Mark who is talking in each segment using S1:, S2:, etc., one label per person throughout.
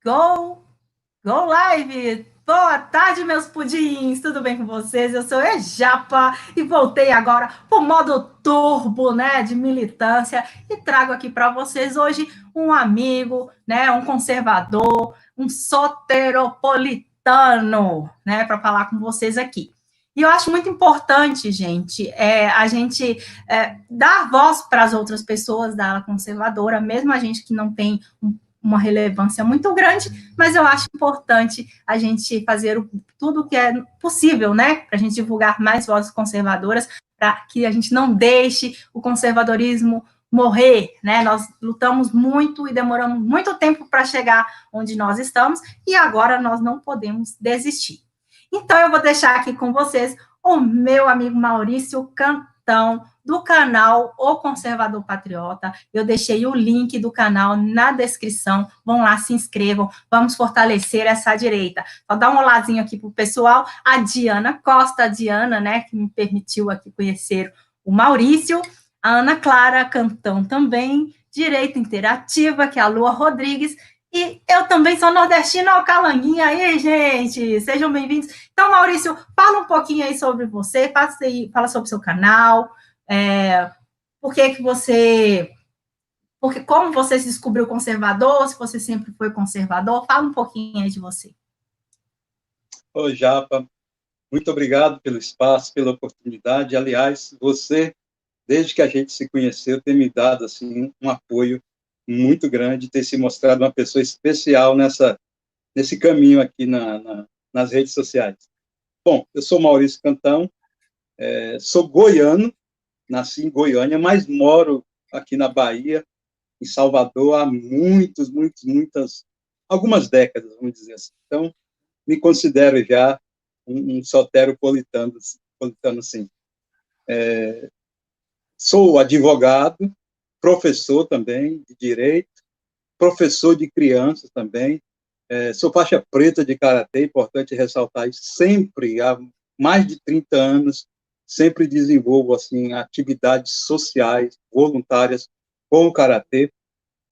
S1: Go! Go Live! Boa tarde, meus pudins! Tudo bem com vocês? Eu sou Ejapa e voltei agora para o modo turbo, né, de militância e trago aqui para vocês hoje um amigo, né, um conservador, um soteropolitano, né, para falar com vocês aqui. E eu acho muito importante, gente, a gente dar voz para as outras pessoas da ala conservadora, mesmo a gente que não tem uma relevância muito grande, mas eu acho importante a gente fazer tudo o que é possível, né, para a gente divulgar mais vozes conservadoras, para que a gente não deixe o conservadorismo morrer, né? Nós lutamos muito e demoramos muito tempo para chegar onde nós estamos e agora nós não podemos desistir. Então eu vou deixar aqui com vocês o meu amigo Maurício Cantão, do canal O Conservador Patriota. Eu deixei o link do canal na descrição. Vão lá, se inscrevam. Vamos fortalecer essa direita. Só dar um olazinho aqui para o pessoal. A Diana Costa, a Diana, né, que me permitiu aqui conhecer o Maurício. A Ana Clara Cantão também. Direita Interativa, que é a Lua Rodrigues. E eu também sou nordestina ao Calanguinha aí, gente. Sejam bem-vindos. Então, Maurício, fala um pouquinho aí sobre você. Fala sobre o seu canal. Por que você... Porque como você se descobriu conservador, se você sempre foi conservador, fala um pouquinho aí de você.
S2: Ô, Japa, muito obrigado pelo espaço, pela oportunidade. Aliás, você, desde que a gente se conheceu, tem me dado assim, um apoio muito grande, ter se mostrado uma pessoa especial nesse caminho aqui nas redes sociais. Bom, eu sou Maurício Cantão, sou goiano, nasci em Goiânia, mas moro aqui na Bahia, em Salvador, há algumas décadas, vamos dizer assim. Então, me considero já um soteropolitano, sim. Sou advogado, professor também de direito, professor de crianças também, sou faixa preta de karatê, importante ressaltar isso, sempre, há mais de 30 anos, sempre desenvolvo assim, atividades sociais, voluntárias com o karatê.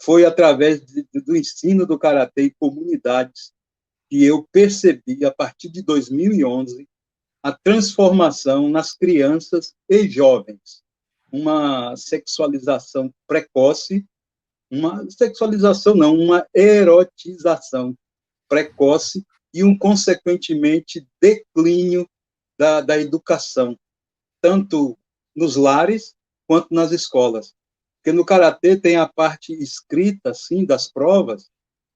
S2: Foi através do ensino do karatê em comunidades que eu percebi, a partir de 2011, a transformação nas crianças e jovens. Uma sexualização precoce, uma erotização precoce e consequentemente, declínio da educação, tanto nos lares quanto nas escolas. Porque no karatê tem a parte escrita, assim, das provas,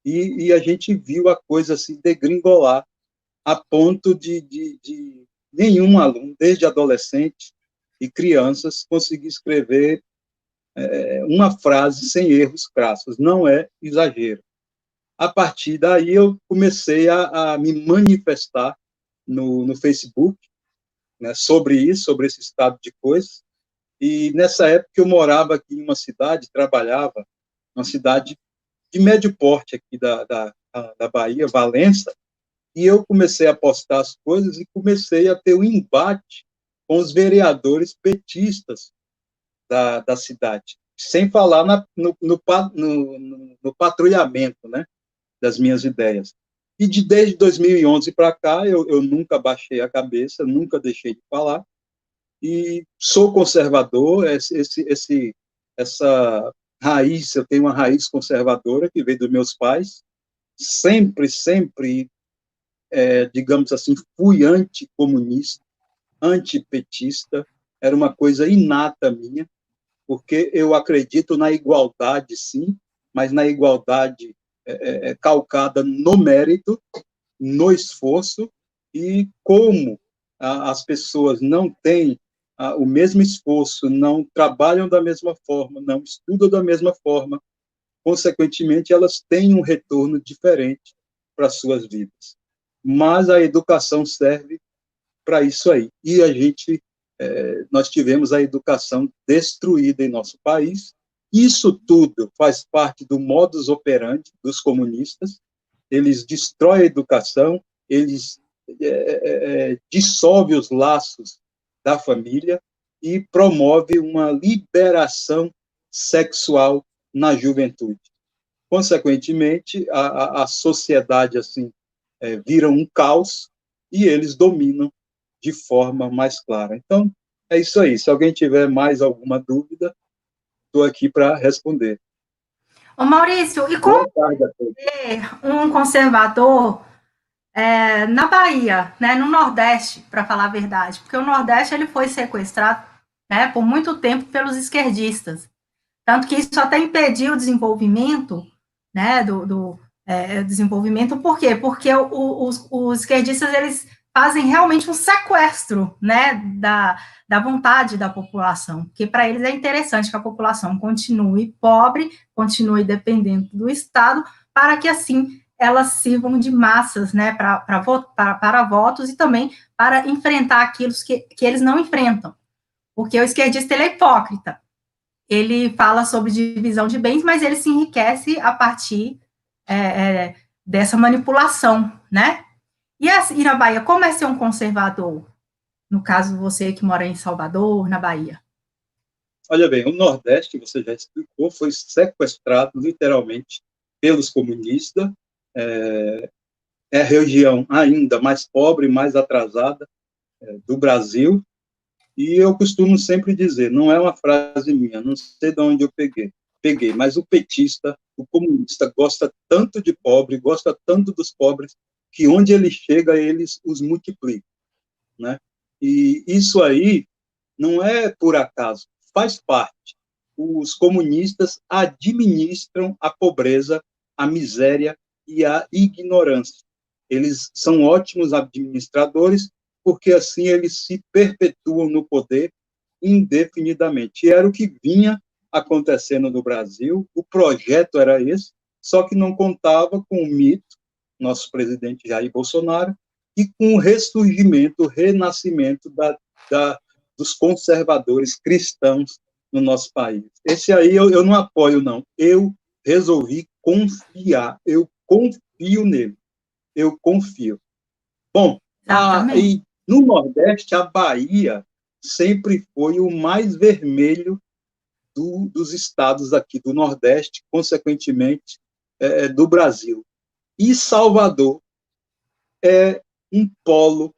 S2: e a gente viu a coisa assim degringolar, a ponto de nenhum aluno, desde adolescente e crianças, conseguir escrever uma frase sem erros crassos. Não é exagero. A partir daí, eu comecei a me manifestar no Facebook, né, sobre isso, sobre esse estado de coisas. E nessa época eu morava aqui em uma cidade, trabalhava, uma cidade de médio porte aqui da Bahia, Valença, e eu comecei a postar as coisas e comecei a ter um embate com os vereadores petistas da cidade, sem falar no patrulhamento, né, das minhas ideias. E desde 2011 para cá, eu nunca baixei a cabeça, nunca deixei de falar, e sou conservador, essa raiz, eu tenho uma raiz conservadora que veio dos meus pais, sempre, digamos assim, fui anticomunista, antipetista, era uma coisa inata minha, porque eu acredito na igualdade, sim, mas na igualdade calcada no mérito, no esforço, e como as pessoas não têm o mesmo esforço, não trabalham da mesma forma, não estudam da mesma forma, consequentemente, elas têm um retorno diferente para suas vidas. Mas a educação serve para isso aí. E nós tivemos a educação destruída em nosso país. Isso tudo faz parte do modus operandi dos comunistas. Eles destroem a educação, eles dissolvem os laços da família e promove uma liberação sexual na juventude. consequentemente, a sociedade assim vira um caos e eles dominam de forma mais clara. Então, é isso aí. Se alguém tiver mais alguma dúvida, estou aqui para responder.
S1: Ô Maurício, e como
S2: Boa tarde a todos.
S1: ser um conservador na Bahia, né, no Nordeste, para falar a verdade? Porque o Nordeste ele foi sequestrado, né, por muito tempo pelos esquerdistas. Tanto que isso até impediu o desenvolvimento, né, desenvolvimento, por quê? Porque os esquerdistas, eles fazem realmente um sequestro, né, da vontade da população, porque para eles é interessante que a população continue pobre, continue dependendo do Estado, para que assim elas sirvam de massas, né, para votos e também para enfrentar aquilo que eles não enfrentam, porque o esquerdista ele é hipócrita, ele fala sobre divisão de bens, mas ele se enriquece a partir dessa manipulação, né? E na Bahia, como é ser um conservador? No caso, você que mora em Salvador, na Bahia.
S2: Olha bem, o Nordeste, você já explicou, foi sequestrado literalmente pelos comunistas. É a região ainda mais pobre, mais atrasada do Brasil. E eu costumo sempre dizer, não é uma frase minha, não sei de onde eu peguei, mas o petista, o comunista, gosta tanto de pobre, gosta tanto dos pobres, que onde ele chega, eles os multiplicam, né? E isso aí não é por acaso, faz parte. Os comunistas administram a pobreza, a miséria e a ignorância. Eles são ótimos administradores, porque assim eles se perpetuam no poder indefinidamente. E era o que vinha acontecendo no Brasil, o projeto era esse, só que não contava com o mito, nosso presidente Jair Bolsonaro, e com o ressurgimento, o renascimento dos conservadores cristãos no nosso país. Esse aí eu não apoio, não. Eu resolvi confiar, eu confio nele, eu confio. Bom, e no Nordeste, a Bahia sempre foi o mais vermelho dos estados aqui do Nordeste, consequentemente, do Brasil. E Salvador é um polo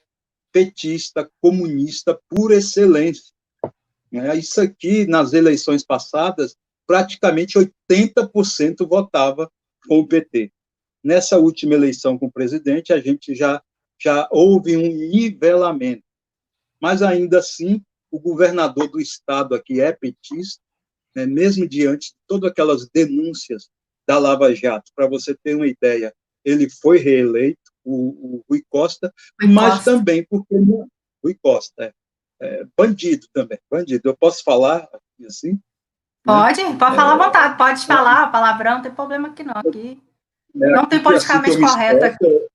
S2: petista, comunista por excelência. Isso aqui, nas eleições passadas, praticamente 80% votava com o PT. Nessa última eleição com o presidente, a gente já houve um nivelamento. Mas, ainda assim, o governador do estado aqui é petista, né, mesmo diante de todas aquelas denúncias da Lava Jato. Para você ter uma ideia, ele foi reeleito, o Rui Costa, mas também porque Rui Costa bandido também, bandido. Eu posso falar assim?
S1: Pode falar à vontade, pode falar palavrão, não tem problema aqui não. Aqui não tem politicamente
S2: assim
S1: correto aqui.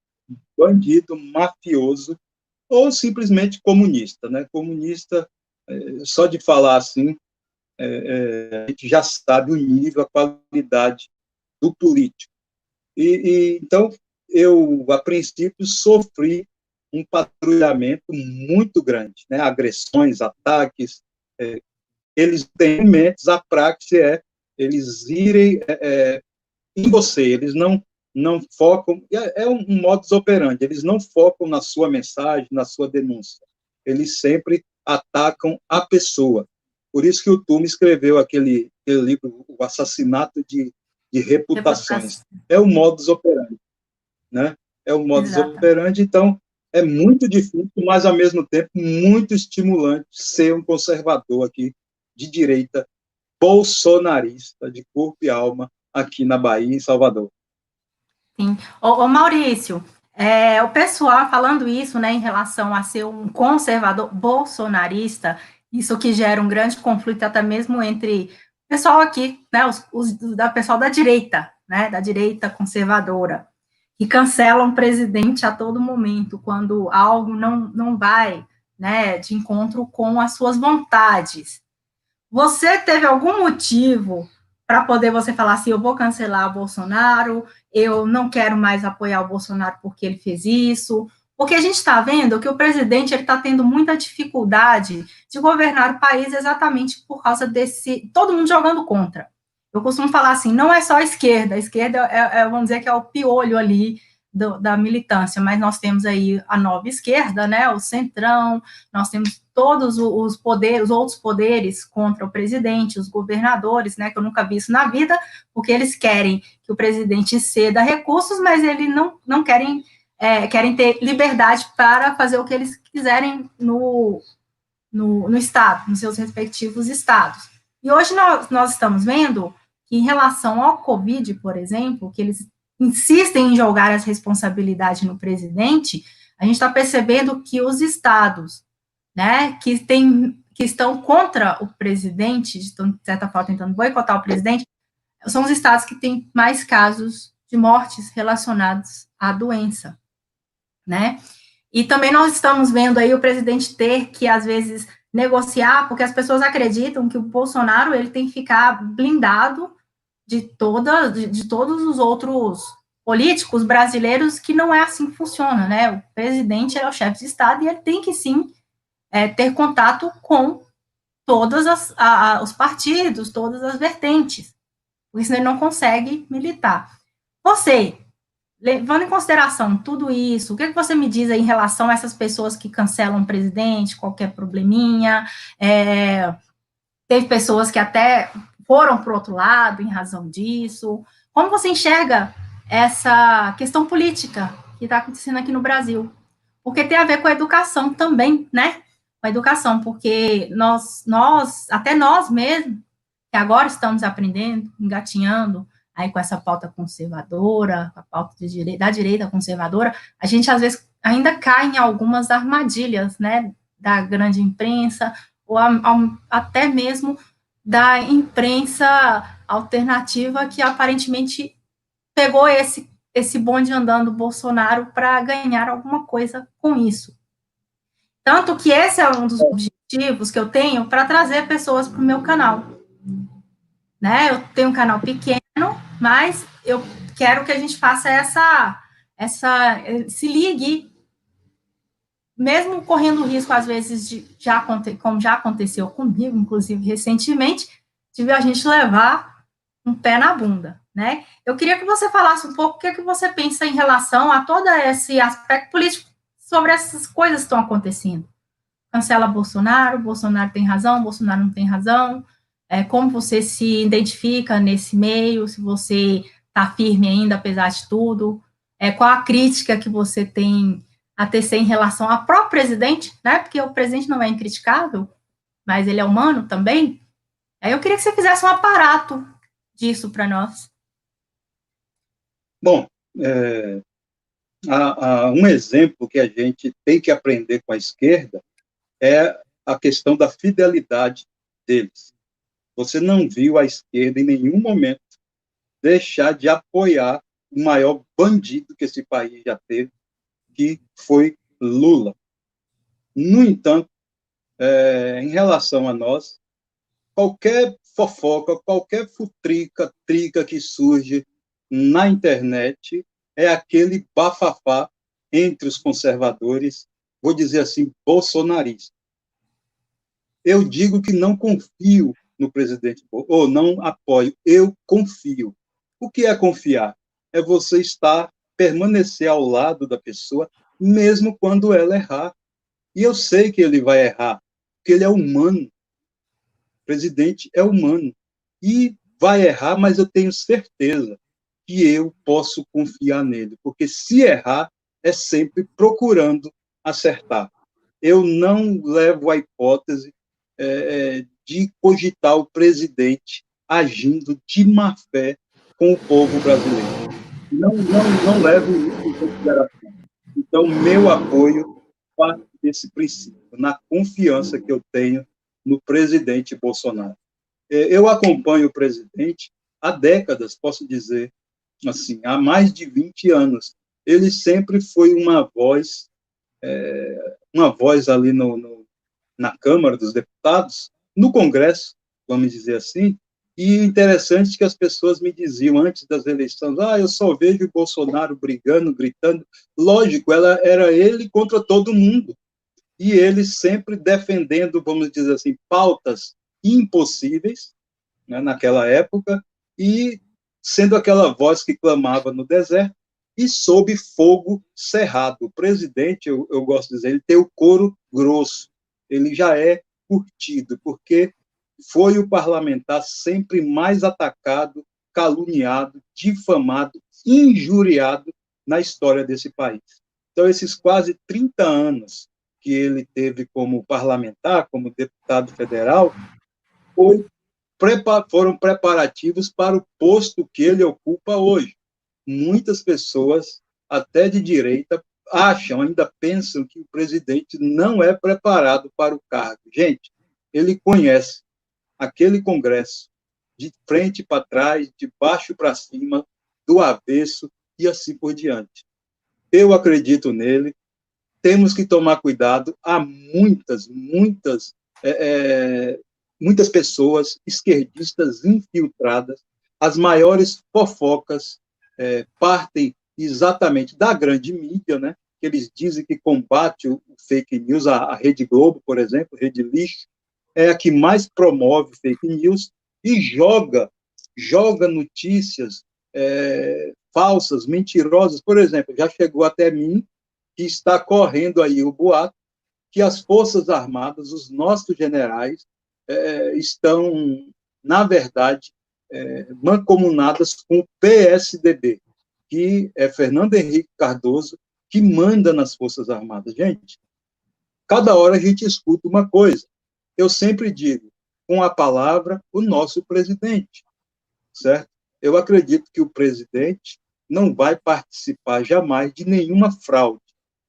S2: Bandido, mafioso, ou simplesmente comunista, né? Comunista, só de falar assim, a gente já sabe o nível, a qualidade do político. Então, eu, a princípio, sofri um patrulhamento muito grande, né? Agressões, ataques, eles têm medos, a praxe eles irem em você, eles não focam, é um modus operandi, eles não focam na sua mensagem, na sua denúncia, eles sempre atacam a pessoa. Por isso que o Tume escreveu aquele livro, O Assassinato de Reputações. É o modus operandi, né? É o modus operandi, então é muito difícil, mas ao mesmo tempo muito estimulante ser um conservador aqui de direita, bolsonarista, de corpo e alma, aqui na Bahia, em Salvador.
S1: Sim. Ô Maurício, o pessoal falando isso, né, em relação a ser um conservador bolsonarista, isso que gera um grande conflito até mesmo entre o pessoal aqui, né, da pessoal da direita, né, da direita conservadora, que cancelam o presidente a todo momento, quando algo não vai, né, de encontro com as suas vontades. Você teve algum motivo para poder você falar assim, eu vou cancelar o Bolsonaro, eu não quero mais apoiar o Bolsonaro porque ele fez isso? Porque a gente está vendo que o presidente está tendo muita dificuldade de governar o país exatamente por causa todo mundo jogando contra. Eu costumo falar assim, não é só a esquerda vamos dizer que é o piolho ali da militância, mas nós temos aí a nova esquerda, né, o centrão, nós temos todos os poderes, os outros poderes contra o presidente, os governadores, né, que eu nunca vi isso na vida, porque eles querem que o presidente ceda recursos, mas eles não querem, querem ter liberdade para fazer o que eles quiserem no Estado, nos seus respectivos estados. E hoje nós estamos vendo que, em relação ao Covid, por exemplo, que eles insistem em jogar as responsabilidades no presidente, a gente está percebendo que os estados, né, que estão contra o presidente, estão, de certa forma, tentando boicotar o presidente, são os estados que têm mais casos de mortes relacionados à doença, né? E também nós estamos vendo aí o presidente ter que, às vezes, negociar, porque as pessoas acreditam que o Bolsonaro ele tem que ficar blindado de todos os outros políticos brasileiros, que não é assim que funciona, né? O presidente é o chefe de Estado e ele tem que, sim, ter contato com todos os partidos, todas as vertentes, porque senão ele não consegue militar. Você, levando em consideração tudo isso, o que você me diz aí em relação a essas pessoas que cancelam o presidente, qualquer probleminha? Teve pessoas que até foram para o outro lado em razão disso. Como você enxerga essa questão política que está acontecendo aqui no Brasil? Porque tem a ver com a educação também, né? Com a educação, porque até nós mesmos, que agora estamos aprendendo, engatinhando, aí com essa pauta conservadora, a pauta da direita conservadora, a gente às vezes ainda cai em algumas armadilhas, né, da grande imprensa, ou até mesmo da imprensa alternativa, que aparentemente pegou esse bonde andando do Bolsonaro para ganhar alguma coisa com isso. Tanto que esse é um dos objetivos que eu tenho para trazer pessoas para o meu canal. Né? Eu tenho um canal pequeno, mas eu quero que a gente faça se ligue, mesmo correndo o risco, às vezes, como já aconteceu comigo, inclusive recentemente, de a gente levar um pé na bunda, né? Eu queria que você falasse um pouco o que você pensa em relação a todo esse aspecto político, sobre essas coisas que estão acontecendo. Cancela Bolsonaro, Bolsonaro tem razão, Bolsonaro não tem razão, como você se identifica nesse meio, se você está firme ainda, apesar de tudo, qual a crítica que você tem a tecer em relação ao próprio presidente, né? Porque o presidente não é incriticável, mas ele é humano também. Eu queria que você fizesse um aparato disso para nós.
S2: Bom, há um exemplo que a gente tem que aprender com a esquerda é a questão da fidelidade deles. Você não viu a esquerda em nenhum momento deixar de apoiar o maior bandido que esse país já teve, que foi Lula. No entanto, em relação a nós, qualquer fofoca, qualquer trica que surge na internet é aquele bafafá entre os conservadores, vou dizer assim, bolsonaristas. Eu digo que não confio no presidente, ou não apoio, eu confio. O que é confiar? É você permanecer ao lado da pessoa, mesmo quando ela errar. E eu sei que ele vai errar, porque ele é humano. O presidente é humano. E vai errar, mas eu tenho certeza que eu posso confiar nele, porque se errar, é sempre procurando acertar. Eu não levo a hipótese de cogitar o presidente agindo de má fé com o povo brasileiro. Não levo isso em consideração. Então, meu apoio parte desse princípio, na confiança que eu tenho no presidente Bolsonaro. Eu acompanho o presidente há décadas, posso dizer, assim, há mais de 20 anos. Ele sempre foi uma voz ali na Câmara dos Deputados, no Congresso, vamos dizer assim, e interessante que as pessoas me diziam antes das eleições, eu só vejo o Bolsonaro brigando, gritando. Lógico, era ele contra todo mundo. E ele sempre defendendo, vamos dizer assim, pautas impossíveis, né, naquela época, e sendo aquela voz que clamava no deserto, e sob fogo cerrado. O presidente, eu gosto de dizer, ele tem o couro grosso, ele já é curtido, porque foi o parlamentar sempre mais atacado, caluniado, difamado, injuriado na história desse país. Então, esses quase 30 anos que ele teve como parlamentar, como deputado federal, foram preparativos para o posto que ele ocupa hoje. Muitas pessoas, até de direita, acham, ainda pensam que o presidente não é preparado para o cargo. Gente, ele conhece aquele Congresso de frente para trás, de baixo para cima, do avesso e assim por diante. Eu acredito nele, temos que tomar cuidado. Há muitas pessoas esquerdistas infiltradas. As maiores fofocas partem exatamente da grande mídia, né? Que eles dizem que combate o fake news, a Rede Globo, por exemplo, Rede Lixo, é a que mais promove fake news e joga notícias falsas, mentirosas. Por exemplo, já chegou até mim que está correndo aí o boato que as Forças Armadas, os nossos generais, estão, na verdade, mancomunadas com o PSDB, que é Fernando Henrique Cardoso, que manda nas Forças Armadas. Gente, cada hora a gente escuta uma coisa. Eu sempre digo, com a palavra, o nosso presidente, certo? Eu acredito que o presidente não vai participar jamais de nenhuma fraude,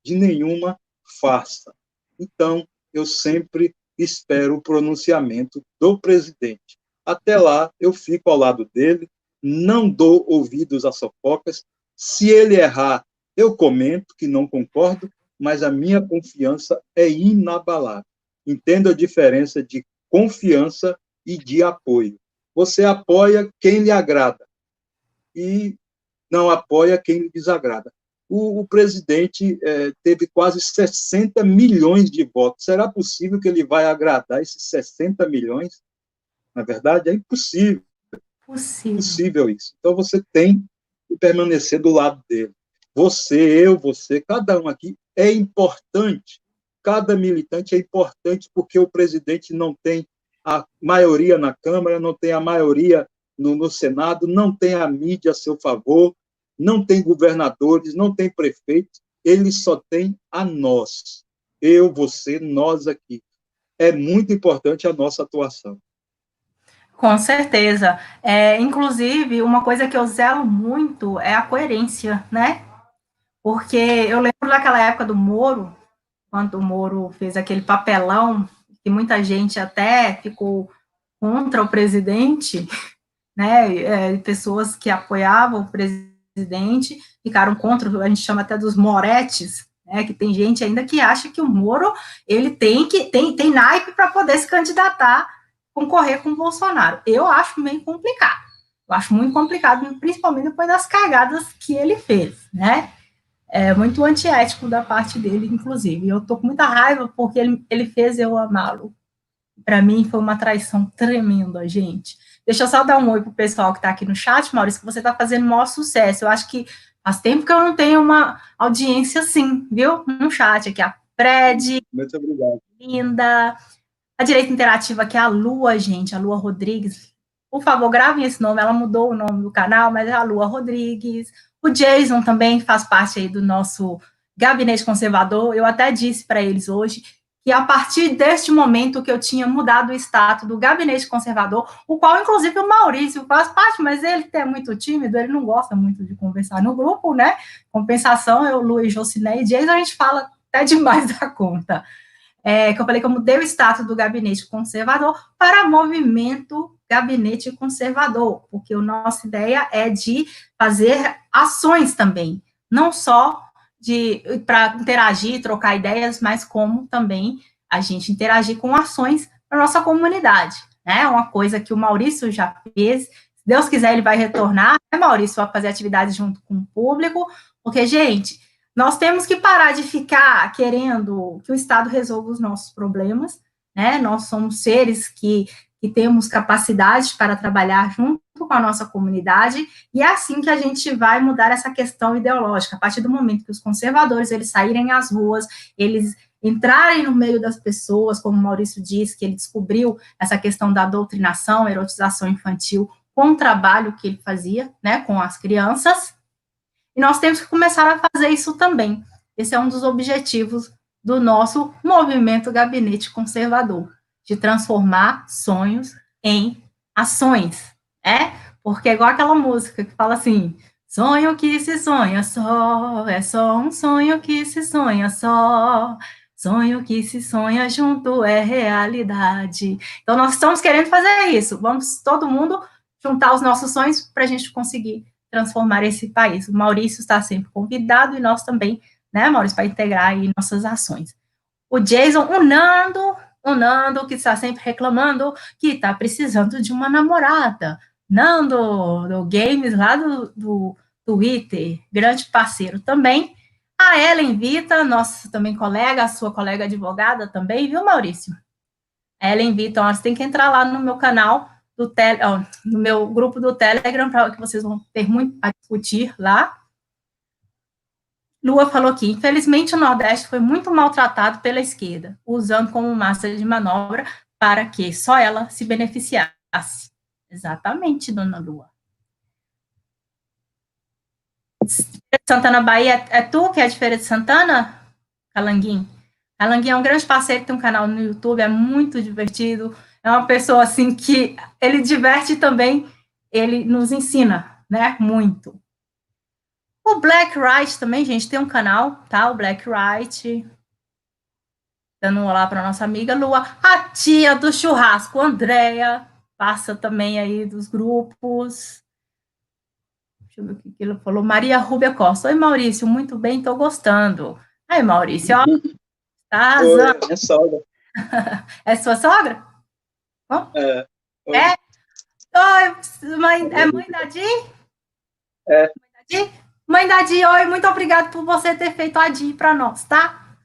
S2: de nenhuma farsa. Então, eu sempre espero o pronunciamento do presidente. Até lá, eu fico ao lado dele, não dou ouvidos a fofocas. Se ele errar, eu comento que não concordo, mas a minha confiança é inabalável. Entendo a diferença de confiança e de apoio. Você apoia quem lhe agrada e não apoia quem lhe desagrada. O presidente teve quase 60 milhões de votos. Será possível que ele vai agradar esses 60 milhões? Na verdade, é impossível. Impossível isso. Então, você tem que permanecer do lado dele. Você, cada um aqui é importante. Cada militante é importante porque o presidente não tem a maioria na Câmara, não tem a maioria no Senado, não tem a mídia a seu favor, não tem governadores, não tem prefeitos, ele só tem a nós. Eu, você, nós aqui. É muito importante a nossa atuação.
S1: Com certeza. Inclusive, uma coisa que eu zelo muito é a coerência, né? Porque eu lembro daquela época do Moro, quando o Moro fez aquele papelão, que muita gente até ficou contra o presidente, né? Pessoas que apoiavam o presidente ficaram contra, a gente chama até dos moretes, né? Que tem gente ainda que acha que o Moro ele tem naipe para poder se candidatar, concorrer com o Bolsonaro. Eu acho meio complicado. Eu acho muito complicado, principalmente depois das cagadas que ele fez, né? É muito antiético da parte dele, inclusive. Eu tô com muita raiva porque ele fez eu amá-lo. Para mim foi uma traição tremenda, gente. Deixa eu só dar um oi pro pessoal que está aqui no chat, Maurício, que você está fazendo o maior sucesso. Eu acho que faz tempo que eu não tenho uma audiência assim, viu? No chat aqui, a Fred.
S2: Muito obrigado.
S1: Linda. A Direito Interativa aqui, a Lua, gente, a Lua Rodrigues. Por favor, gravem esse nome, ela mudou o nome do canal, mas é a Lua Rodrigues. O Jason também faz parte aí do nosso gabinete conservador. Eu até disse para eles hoje que a partir deste momento que eu tinha mudado o status do gabinete conservador, o qual, inclusive, o Maurício faz parte, mas ele é muito tímido, ele não gosta muito de conversar no grupo, né? Compensação, eu, Luiz, Jociné e Jason, a gente fala até demais da conta. Que eu falei que eu mudei o status do gabinete conservador para movimento gabinete conservador, porque a nossa ideia é de fazer ações também, não só para interagir, trocar ideias, mas como também a gente interagir com ações para nossa comunidade, né? Uma coisa que o Maurício já fez, se Deus quiser ele vai retornar, né, Maurício, vai fazer atividades junto com o público, porque, gente, nós temos que parar de ficar querendo que o Estado resolva os nossos problemas, né? Nós somos seres que temos capacidade para trabalhar junto junto com a nossa comunidade, e é assim que a gente vai mudar essa questão ideológica, a partir do momento que os conservadores, eles saírem às ruas, eles entrarem no meio das pessoas, como o Maurício disse, que ele descobriu essa questão da doutrinação, erotização infantil, com o trabalho que ele fazia, né, com as crianças, e nós temos que começar a fazer isso também. Esse é um dos objetivos do nosso movimento Gabinete Conservador, de transformar sonhos em ações, porque é igual aquela música que fala assim, sonho que se sonha só, é só um sonho que se sonha só, sonho que se sonha junto é realidade. Então, nós estamos querendo fazer isso, vamos todo mundo juntar os nossos sonhos para a gente conseguir transformar esse país. O Maurício está sempre convidado e nós também, né, Maurício, para integrar aí nossas ações. O Jason, o Nando, que está sempre reclamando que está precisando de uma namorada. Nando, do Games, lá do Twitter, grande parceiro também. A Ellen Vita, nossa também colega, a sua colega advogada também, viu, Maurício? A Ellen Vita, ó, você tem que entrar lá no meu canal, no meu grupo do Telegram, para que vocês vão ter muito a discutir lá. Lua falou aqui, infelizmente o Nordeste foi muito maltratado pela esquerda, usando como massa de manobra para que só ela se beneficiasse. Exatamente, dona Lua. Santana Bahia, é tu que é de Feira de Santana? Calanguinho? Calanguinho é um grande parceiro, tem um canal no YouTube, é muito divertido, é uma pessoa assim que ele diverte também, ele nos ensina, né, muito. O Black Right também, gente, tem um canal, tá? O Black Right. Dando um olá para nossa amiga Lua. A tia do churrasco, Andréia, passa também aí dos grupos. Deixa eu ver o que ele falou. Maria Rúbia Costa. Oi, Maurício, muito bem, estou gostando. Aí, Maurício, ó, tá arrasando.
S2: Oi, é sogra.
S1: É sua sogra?
S2: É. Oi.
S1: Oi, mãe, é mãe da Di?
S2: É.
S1: Mãe da Di, oi, muito obrigada por você ter feito a Di para nós, tá?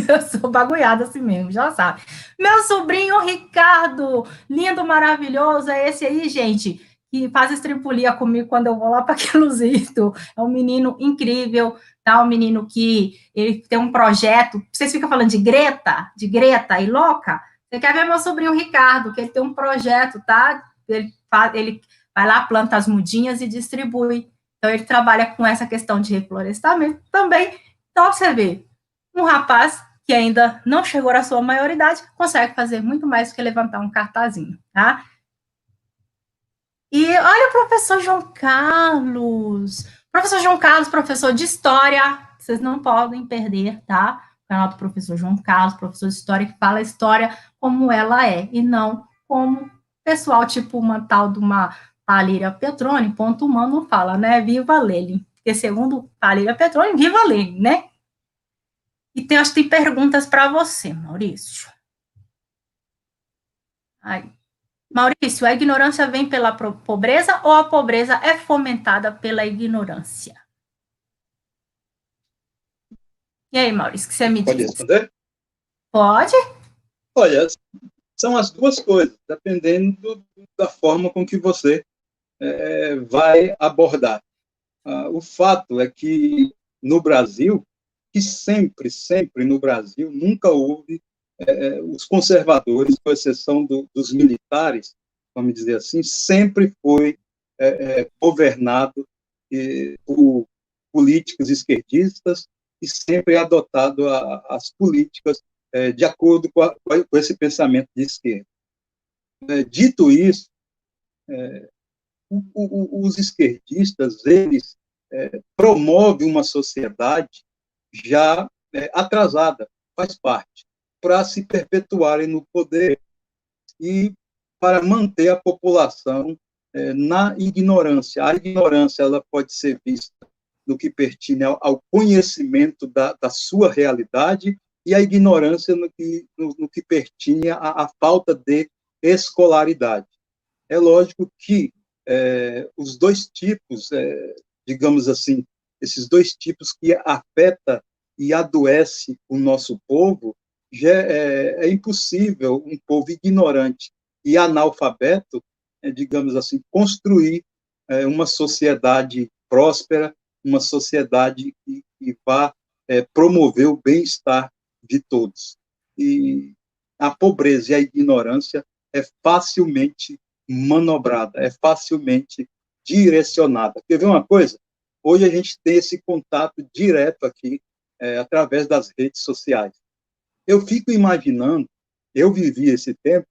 S1: Eu sou bagulhada assim mesmo, já sabe. Meu sobrinho Ricardo, lindo, maravilhoso, é esse aí, gente, que faz estripulia comigo quando eu vou lá para Queluzito. É um menino incrível, tá? Um menino que ele tem um projeto. Vocês ficam falando de Greta e louca? Você quer ver meu sobrinho Ricardo, que ele tem um projeto, tá? Ele vai lá, planta as mudinhas e distribui. Então, ele trabalha com essa questão de reflorestamento também. Então, você vê, um rapaz que ainda não chegou à sua maioridade consegue fazer muito mais do que levantar um cartazinho, tá? E olha o professor João Carlos. Professor João Carlos, professor de História, vocês não podem perder, tá? O canal do professor João Carlos, professor de História, que fala a história como ela é, e não como pessoal, tipo uma tal de uma Talíria Petroni, ponto humano, fala, né? Viva Lenin. Porque segundo Talíria Petroni, viva Lenin, né? E acho que tem perguntas para você, Maurício. Aí. Maurício, a ignorância vem pela pobreza ou a pobreza é fomentada pela ignorância? E aí, Maurício, o que você me diz?
S2: Pode responder?
S1: Pode.
S2: Olha, são as duas coisas, dependendo da forma com que você vai abordar. O fato é que no Brasil, que sempre no Brasil, nunca houve os conservadores, com exceção dos militares, vamos dizer assim, sempre foi governado por políticos esquerdistas e sempre adotado as políticas de acordo com esse pensamento de esquerda. Dito isso, os esquerdistas, eles promovem uma sociedade já atrasada, faz parte, para se perpetuarem no poder e para manter a população na ignorância. A ignorância ela pode ser vista no que pertine ao conhecimento da sua realidade e a ignorância no que pertine à falta de escolaridade. É lógico que os dois tipos, digamos assim, esses dois tipos que afeta e adoece o nosso povo, já é impossível um povo ignorante e analfabeto digamos assim, construir uma sociedade próspera, uma sociedade que vá promover o bem-estar de todos. E a pobreza e a ignorância é facilmente manobrada, é facilmente direcionada. Quer ver uma coisa? Hoje a gente tem esse contato direto aqui, através das redes sociais. Eu fico imaginando, eu vivi esse tempo,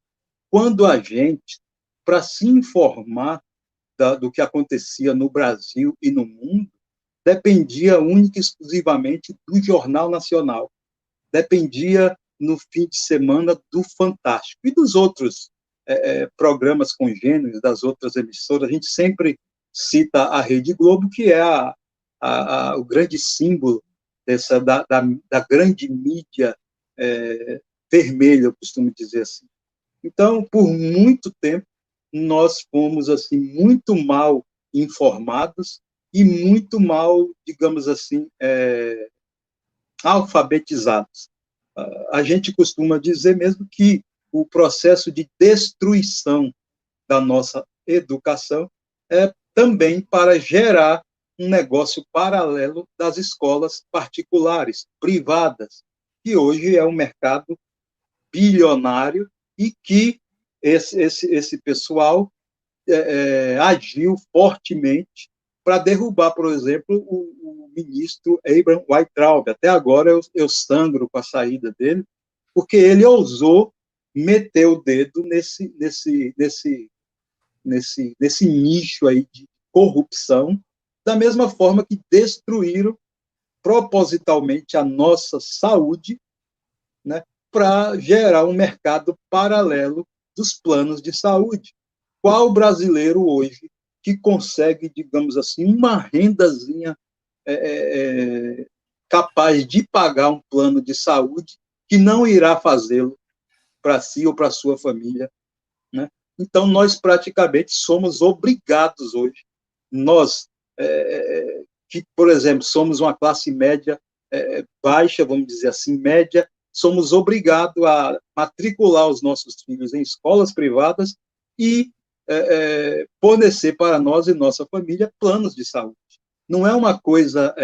S2: quando a gente, para se informar do que acontecia no Brasil e no mundo, dependia única e exclusivamente do Jornal Nacional, dependia no fim de semana do Fantástico e dos outros programas congêneres das outras emissoras. A gente sempre cita a Rede Globo, que é o grande símbolo da grande mídia vermelha, eu costumo dizer assim. Então, por muito tempo, nós fomos assim muito mal informados e muito mal, digamos assim, alfabetizados. A gente costuma dizer mesmo que o processo de destruição da nossa educação é também para gerar um negócio paralelo das escolas particulares, privadas, que hoje é um mercado bilionário e que esse pessoal agiu fortemente para derrubar, por exemplo, o ministro Abraham Weintraub. Até agora eu sangro com a saída dele, porque ele ousou meter o dedo nesse nicho aí de corrupção, da mesma forma que destruíram propositalmente a nossa saúde, né, para gerar um mercado paralelo dos planos de saúde. Qual brasileiro hoje que consegue, digamos assim, uma rendazinha capaz de pagar um plano de saúde que não irá fazê-lo para si ou para sua família, né? Então, nós praticamente somos obrigados hoje, nós, que, por exemplo, somos uma classe média baixa, vamos dizer assim, média, somos obrigados a matricular os nossos filhos em escolas privadas e fornecer para nós e nossa família planos de saúde. Não é uma coisa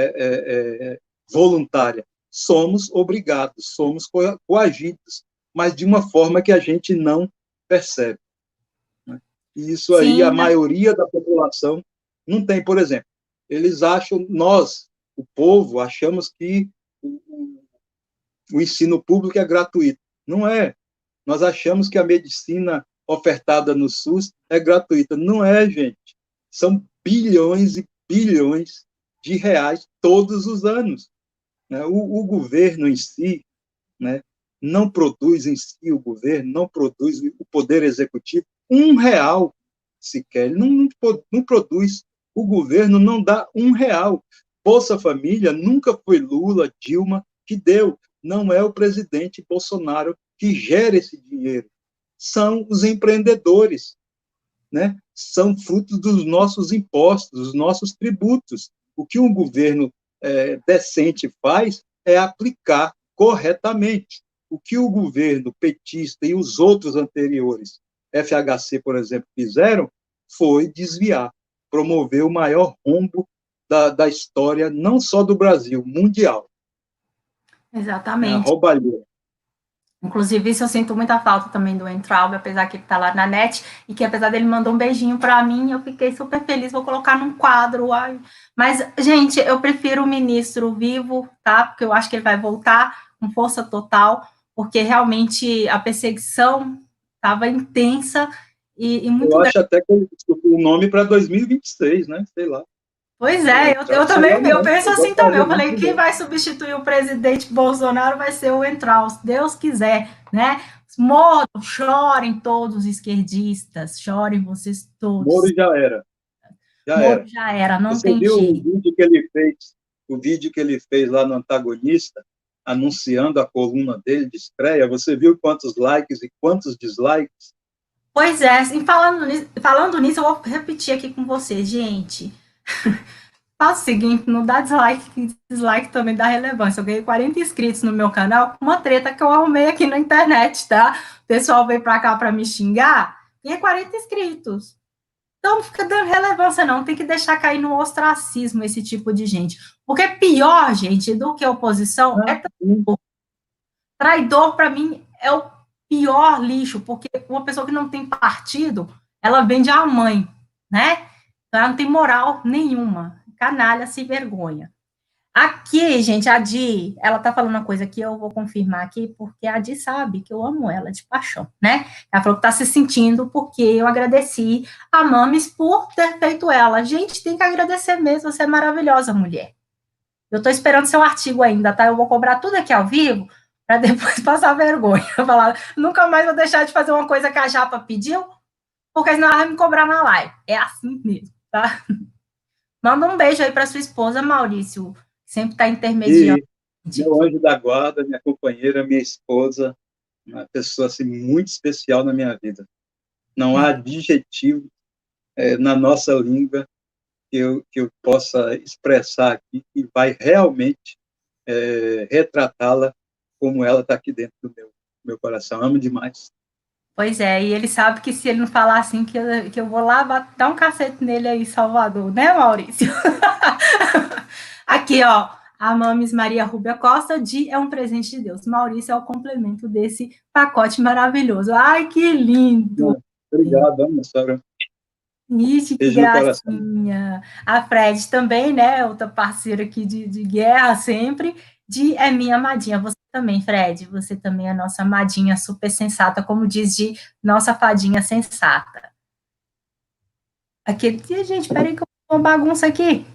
S2: voluntária. Somos obrigados, somos coagidos, mas de uma forma que a gente não percebe. Né? E isso aí,
S1: Sim,
S2: a maioria da população não tem. Por exemplo, eles acham, nós, o povo, achamos que o ensino público é gratuito. Não é. Nós achamos que a medicina ofertada no SUS é gratuita. Não é, gente. São bilhões e bilhões de reais todos os anos. Né? O governo em si, né, não produz em si, o governo não produz, o poder executivo, R$ 1 sequer. Ele não produz. O governo não dá R$ 1. Bolsa Família nunca foi Lula, Dilma que deu. Não é o presidente Bolsonaro que gera esse dinheiro. São os empreendedores, né? São frutos dos nossos impostos, dos nossos tributos. O que um governo decente faz é aplicar corretamente. O que o governo petista e os outros anteriores, FHC, por exemplo, fizeram foi desviar, promover o maior rombo da história, não só do Brasil, mundial. É a
S1: exatamente.
S2: roubalheira.
S1: Inclusive, isso eu sinto muita falta também do Entraub, apesar que ele tá lá na net, e que apesar dele mandou um beijinho para mim, eu fiquei super feliz, vou colocar num quadro. Ai. Mas, gente, eu prefiro o ministro vivo, tá? Porque eu acho que ele vai voltar com força total, porque realmente a perseguição estava intensa e muito
S2: Eu
S1: grande.
S2: acho até que ele escolheu o nome para 2026, né? Sei lá.
S1: Pois é, eu
S2: Sei
S1: também
S2: lá,
S1: eu
S2: não.
S1: penso
S2: Eu
S1: assim
S2: gostaria
S1: também. Eu
S2: muito
S1: falei,
S2: de
S1: quem
S2: ver.
S1: vai substituir o presidente Bolsonaro vai ser o Entraus, se Deus quiser, né? Morram, chorem todos os esquerdistas, chorem vocês todos.
S2: Moro já era. Já
S1: Moro
S2: era.
S1: já era, não
S2: Você
S1: tem
S2: viu
S1: jeito.
S2: o vídeo que ele fez lá no Antagonista, anunciando a coluna dele de estreia? Você viu quantos likes e quantos dislikes?
S1: Pois é, e falando nisso, eu vou repetir aqui com vocês, gente. Faça o seguinte, não dá dislike, que dislike também dá relevância. Eu ganhei 40 inscritos no meu canal com uma treta que eu arrumei aqui na internet, tá? O pessoal veio pra cá pra me xingar e é 40 inscritos. Então, não fica dando relevância, não. Tem que deixar cair no ostracismo esse tipo de gente. Porque pior, gente, do que oposição é traidor. Traidor, para mim, é o pior lixo, porque uma pessoa que não tem partido, ela vende a mãe, né? Ela não tem moral nenhuma. Canalha, se vergonha. Aqui, gente, a Di, ela tá falando uma coisa que eu vou confirmar aqui, porque a Di sabe que eu amo ela de paixão, né? Ela falou que tá se sentindo porque eu agradeci a Mames por ter feito ela. Gente, tem que agradecer mesmo, você é maravilhosa, mulher. Eu tô esperando seu artigo ainda, tá? Eu vou cobrar tudo aqui ao vivo, para depois passar vergonha. Falar, nunca mais vou deixar de fazer uma coisa que a Japa pediu, porque senão ela vai me cobrar na live. É assim mesmo, tá? Manda um beijo aí para sua esposa, Maurício, sempre está intermediando.
S2: E meu anjo da guarda, minha companheira, minha esposa, uma pessoa assim, muito especial na minha vida. Não há adjetivo na nossa língua que eu possa expressar aqui que vai realmente retratá-la como ela está aqui dentro do meu coração. Amo demais.
S1: Pois é, e ele sabe que se ele não falar assim, que eu vou lá dar um cacete nele aí, Salvador, né, Maurício? Aqui, ó, a Mames Maria Rúbia Costa, é um presente de Deus. Maurício é o complemento desse pacote maravilhoso. Ai, que lindo!
S2: Obrigado, minha sogra.
S1: Ixi, que gracinha. A Fred também, né? Outra parceira aqui de guerra sempre. É minha amadinha. Você também, Fred. Você também é nossa amadinha super sensata, como diz de nossa fadinha sensata. Aquele dia, gente, peraí que eu vou uma bagunça aqui.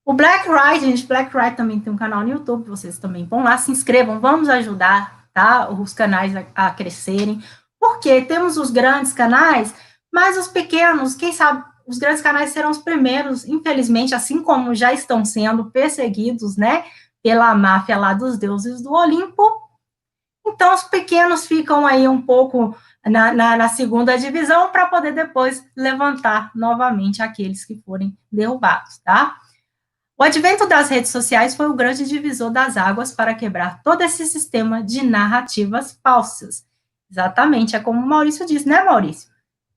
S1: O Black Ride, gente, Black Ride também tem um canal no YouTube, vocês também vão lá, se inscrevam, vamos ajudar, tá? Os canais a crescerem. Porque temos os grandes canais, mas os pequenos, quem sabe, os grandes canais serão os primeiros, infelizmente, assim como já estão sendo perseguidos, né, pela máfia lá dos deuses do Olimpo. Então, os pequenos ficam aí um pouco na segunda divisão para poder depois levantar novamente aqueles que forem derrubados, tá? O advento das redes sociais foi o grande divisor das águas para quebrar todo esse sistema de narrativas falsas. Exatamente, é como o Maurício disse, né, Maurício?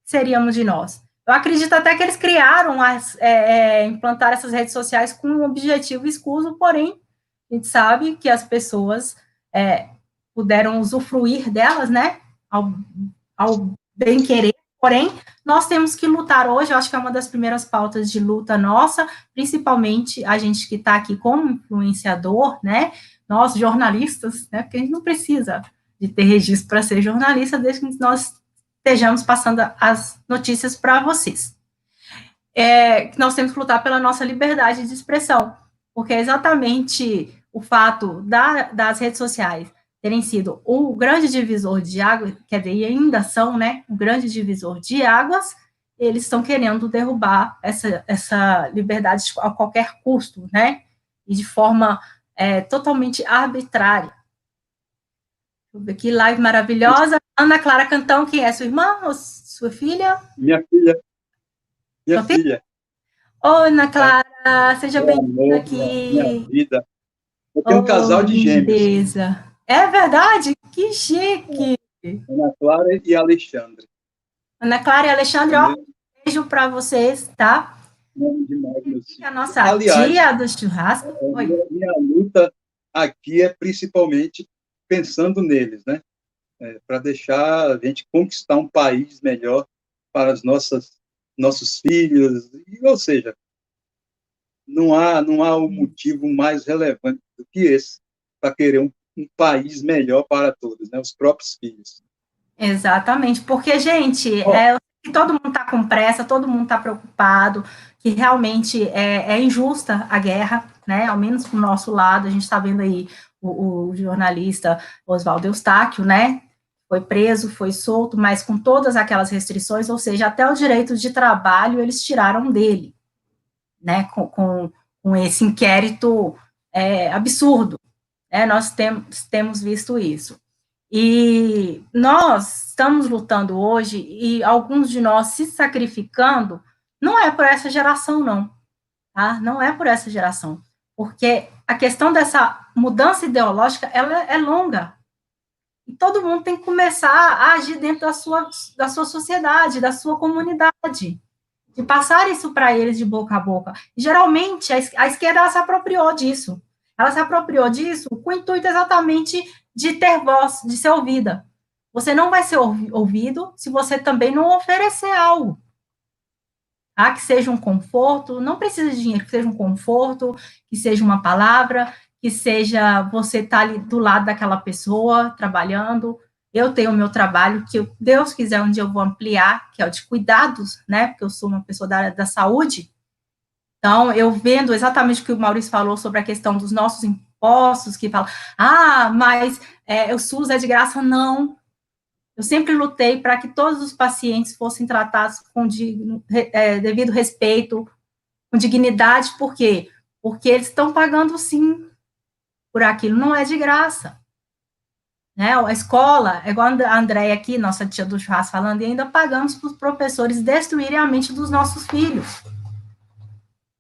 S1: Seríamos de nós. Eu acredito até que eles criaram, implantaram essas redes sociais com um objetivo escuso, porém, a gente sabe que as pessoas puderam usufruir delas, né, ao bem querer, porém, nós temos que lutar hoje, eu acho que é uma das primeiras pautas de luta nossa, principalmente a gente que está aqui como influenciador, né, nós jornalistas, né, porque a gente não precisa de ter registro para ser jornalista, desde que nós estejamos passando as notícias para vocês. Que nós temos que lutar pela nossa liberdade de expressão, porque é exatamente o fato das redes sociais terem sido o grande divisor de águas, quer dizer, e ainda são, né, o grande divisor de águas, eles estão querendo derrubar essa liberdade a qualquer custo, né, e de forma totalmente arbitrária. Que live maravilhosa. Ana Clara Cantão, quem é? Sua irmã ou sua filha?
S2: Minha filha. Minha filha.
S1: Oi, Ana Clara, seja bem-vinda aqui.
S2: Minha vida. Eu tenho um casal de gêmeos.
S1: Beleza. É verdade? Que chique.
S2: Ana Clara e Alexandre.
S1: Ana Clara e Alexandre, ó, um beijo para vocês, tá? A nossa tia do churrasco.
S2: Minha luta aqui é principalmente pensando neles, né? Para deixar a gente conquistar um país melhor para os nossos filhos, ou seja, não há um motivo mais relevante do que esse para querer um país melhor para todos, né? Os próprios filhos.
S1: Exatamente, porque, gente, todo mundo está com pressa, todo mundo está preocupado, que realmente é injusta a guerra, né? Ao menos para o nosso lado, a gente está vendo aí o jornalista Oswaldo Eustáquio, né? Foi preso, foi solto, mas com todas aquelas restrições, ou seja, até o direito de trabalho eles tiraram dele, né? Com esse inquérito absurdo, né? Nós temos visto isso. E nós estamos lutando hoje, e alguns de nós se sacrificando, não é por essa geração, não, tá? Não é por essa geração, porque a questão dessa mudança ideológica, ela é longa, E todo mundo tem que começar a agir dentro da sua sociedade, da sua comunidade, de passar isso para eles de boca a boca. E, geralmente, a esquerda ela se apropriou disso. Ela se apropriou disso com o intuito exatamente de ter voz, de ser ouvida. Você não vai ser ouvido se você também não oferecer algo. Tá? Que seja um conforto, não precisa de dinheiro, que seja um conforto, que seja uma palavra, que seja você estar ali do lado daquela pessoa, trabalhando. Eu tenho o meu trabalho, que Deus quiser um dia eu vou ampliar, que é o de cuidados, né? Porque eu sou uma pessoa da área da saúde. Então, eu vendo exatamente o que o Maurício falou sobre a questão dos nossos impostos, que fala, mas o SUS é de graça. Não. Eu sempre lutei para que todos os pacientes fossem tratados com devido respeito, com dignidade. Por quê? Porque eles estão pagando, sim, por aquilo. Não é de graça. Né? A escola, é igual a Andréia aqui, nossa tia do churrasco, falando, e ainda pagamos para os professores destruírem a mente dos nossos filhos.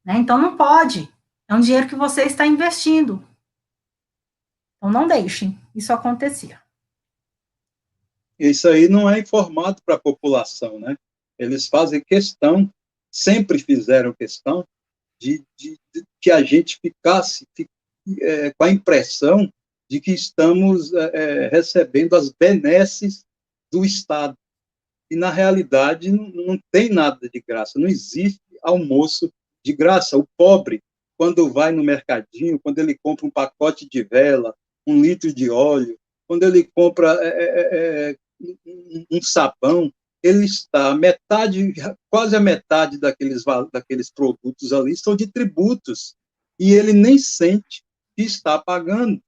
S1: Né? Então, não pode. É um dinheiro que você está investindo. Então, não deixem isso acontecer.
S2: Isso aí não é informado para a população, né? Eles fazem questão, sempre fizeram questão, de que a gente ficasse com a impressão de que estamos recebendo as benesses do Estado. E, na realidade, não tem nada de graça, não existe almoço de graça. O pobre, quando vai no mercadinho, quando ele compra um pacote de vela, 1 litro de óleo, quando ele compra um sabão, ele está quase a metade daqueles produtos ali são de tributos, e ele nem sente que está pagando,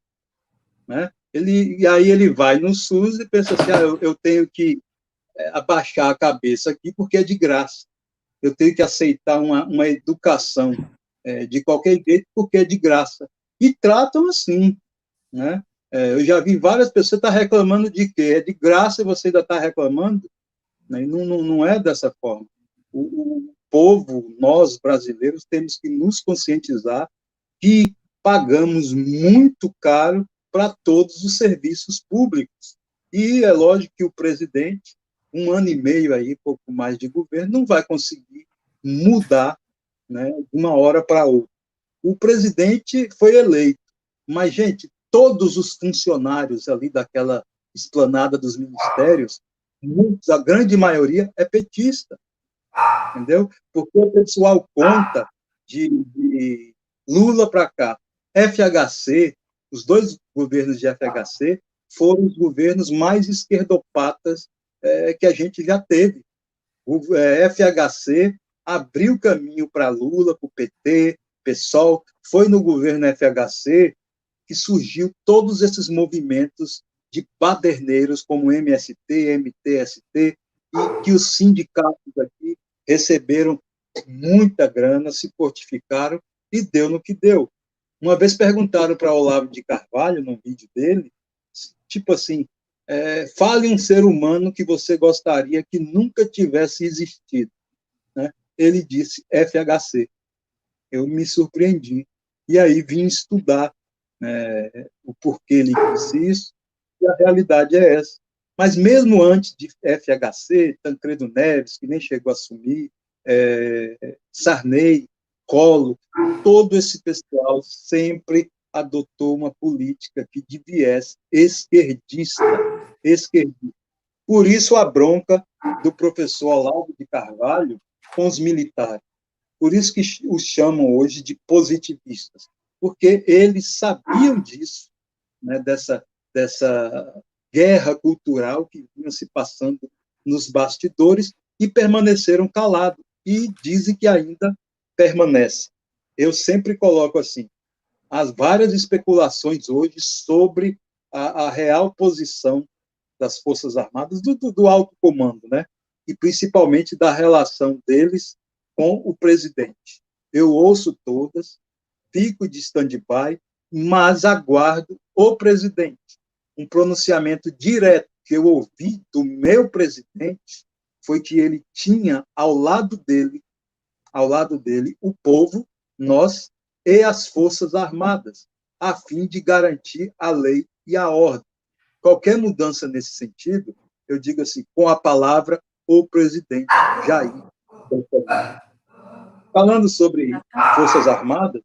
S2: né? E aí ele vai no SUS e pensa assim, eu tenho que abaixar a cabeça aqui porque é de graça, eu tenho que aceitar uma educação de qualquer jeito porque é de graça, e tratam assim, né? Eu já vi várias pessoas estar reclamando de quê? É de graça e você ainda está reclamando? Né? Não é dessa forma. O povo, nós brasileiros, temos que nos conscientizar que pagamos muito caro para todos os serviços públicos. E é lógico que o presidente, 1 ano e meio aí, pouco mais de governo, não vai conseguir mudar, né, de uma hora para outra. O presidente foi eleito, mas, gente, todos os funcionários ali daquela esplanada dos ministérios, muitos, a grande maioria é petista, entendeu? Porque o pessoal conta de Lula para cá. FHC, os 2 governos de FHC foram os governos mais esquerdopatas que a gente já teve. O FHC abriu caminho para Lula, para o PT, PSOL. Foi no governo FHC que surgiu todos esses movimentos de baderneiros como MST, MTST, e que os sindicatos aqui receberam muita grana, se fortificaram e deu no que deu. Uma vez perguntaram para Olavo de Carvalho, num vídeo dele, tipo assim, fale um ser humano que você gostaria que nunca tivesse existido. Né? Ele disse FHC. Eu me surpreendi. E aí vim estudar o porquê ele disse isso, e a realidade é essa. Mas mesmo antes de FHC, Tancredo Neves, que nem chegou a assumir, Sarney, Collor, todo esse pessoal sempre adotou uma política de viés esquerdista. Por isso a bronca do professor Olavo de Carvalho com os militares. Por isso que os chamam hoje de positivistas, porque eles sabiam disso, né, dessa guerra cultural que vinha se passando nos bastidores, e permaneceram calados, e dizem que ainda permanece. Eu sempre coloco assim, as várias especulações hoje sobre a real posição das Forças Armadas, do alto comando, né? E principalmente da relação deles com o presidente. Eu ouço todas, fico de stand-by, mas aguardo o presidente. Um pronunciamento direto que eu ouvi do meu presidente foi que ele tinha ao lado dele, o povo, nós e as Forças Armadas, a fim de garantir a lei e a ordem. qualquer mudança nesse sentido, eu digo assim, com a palavra o presidente Jair Bolsonaro. Falando sobre Forças Armadas,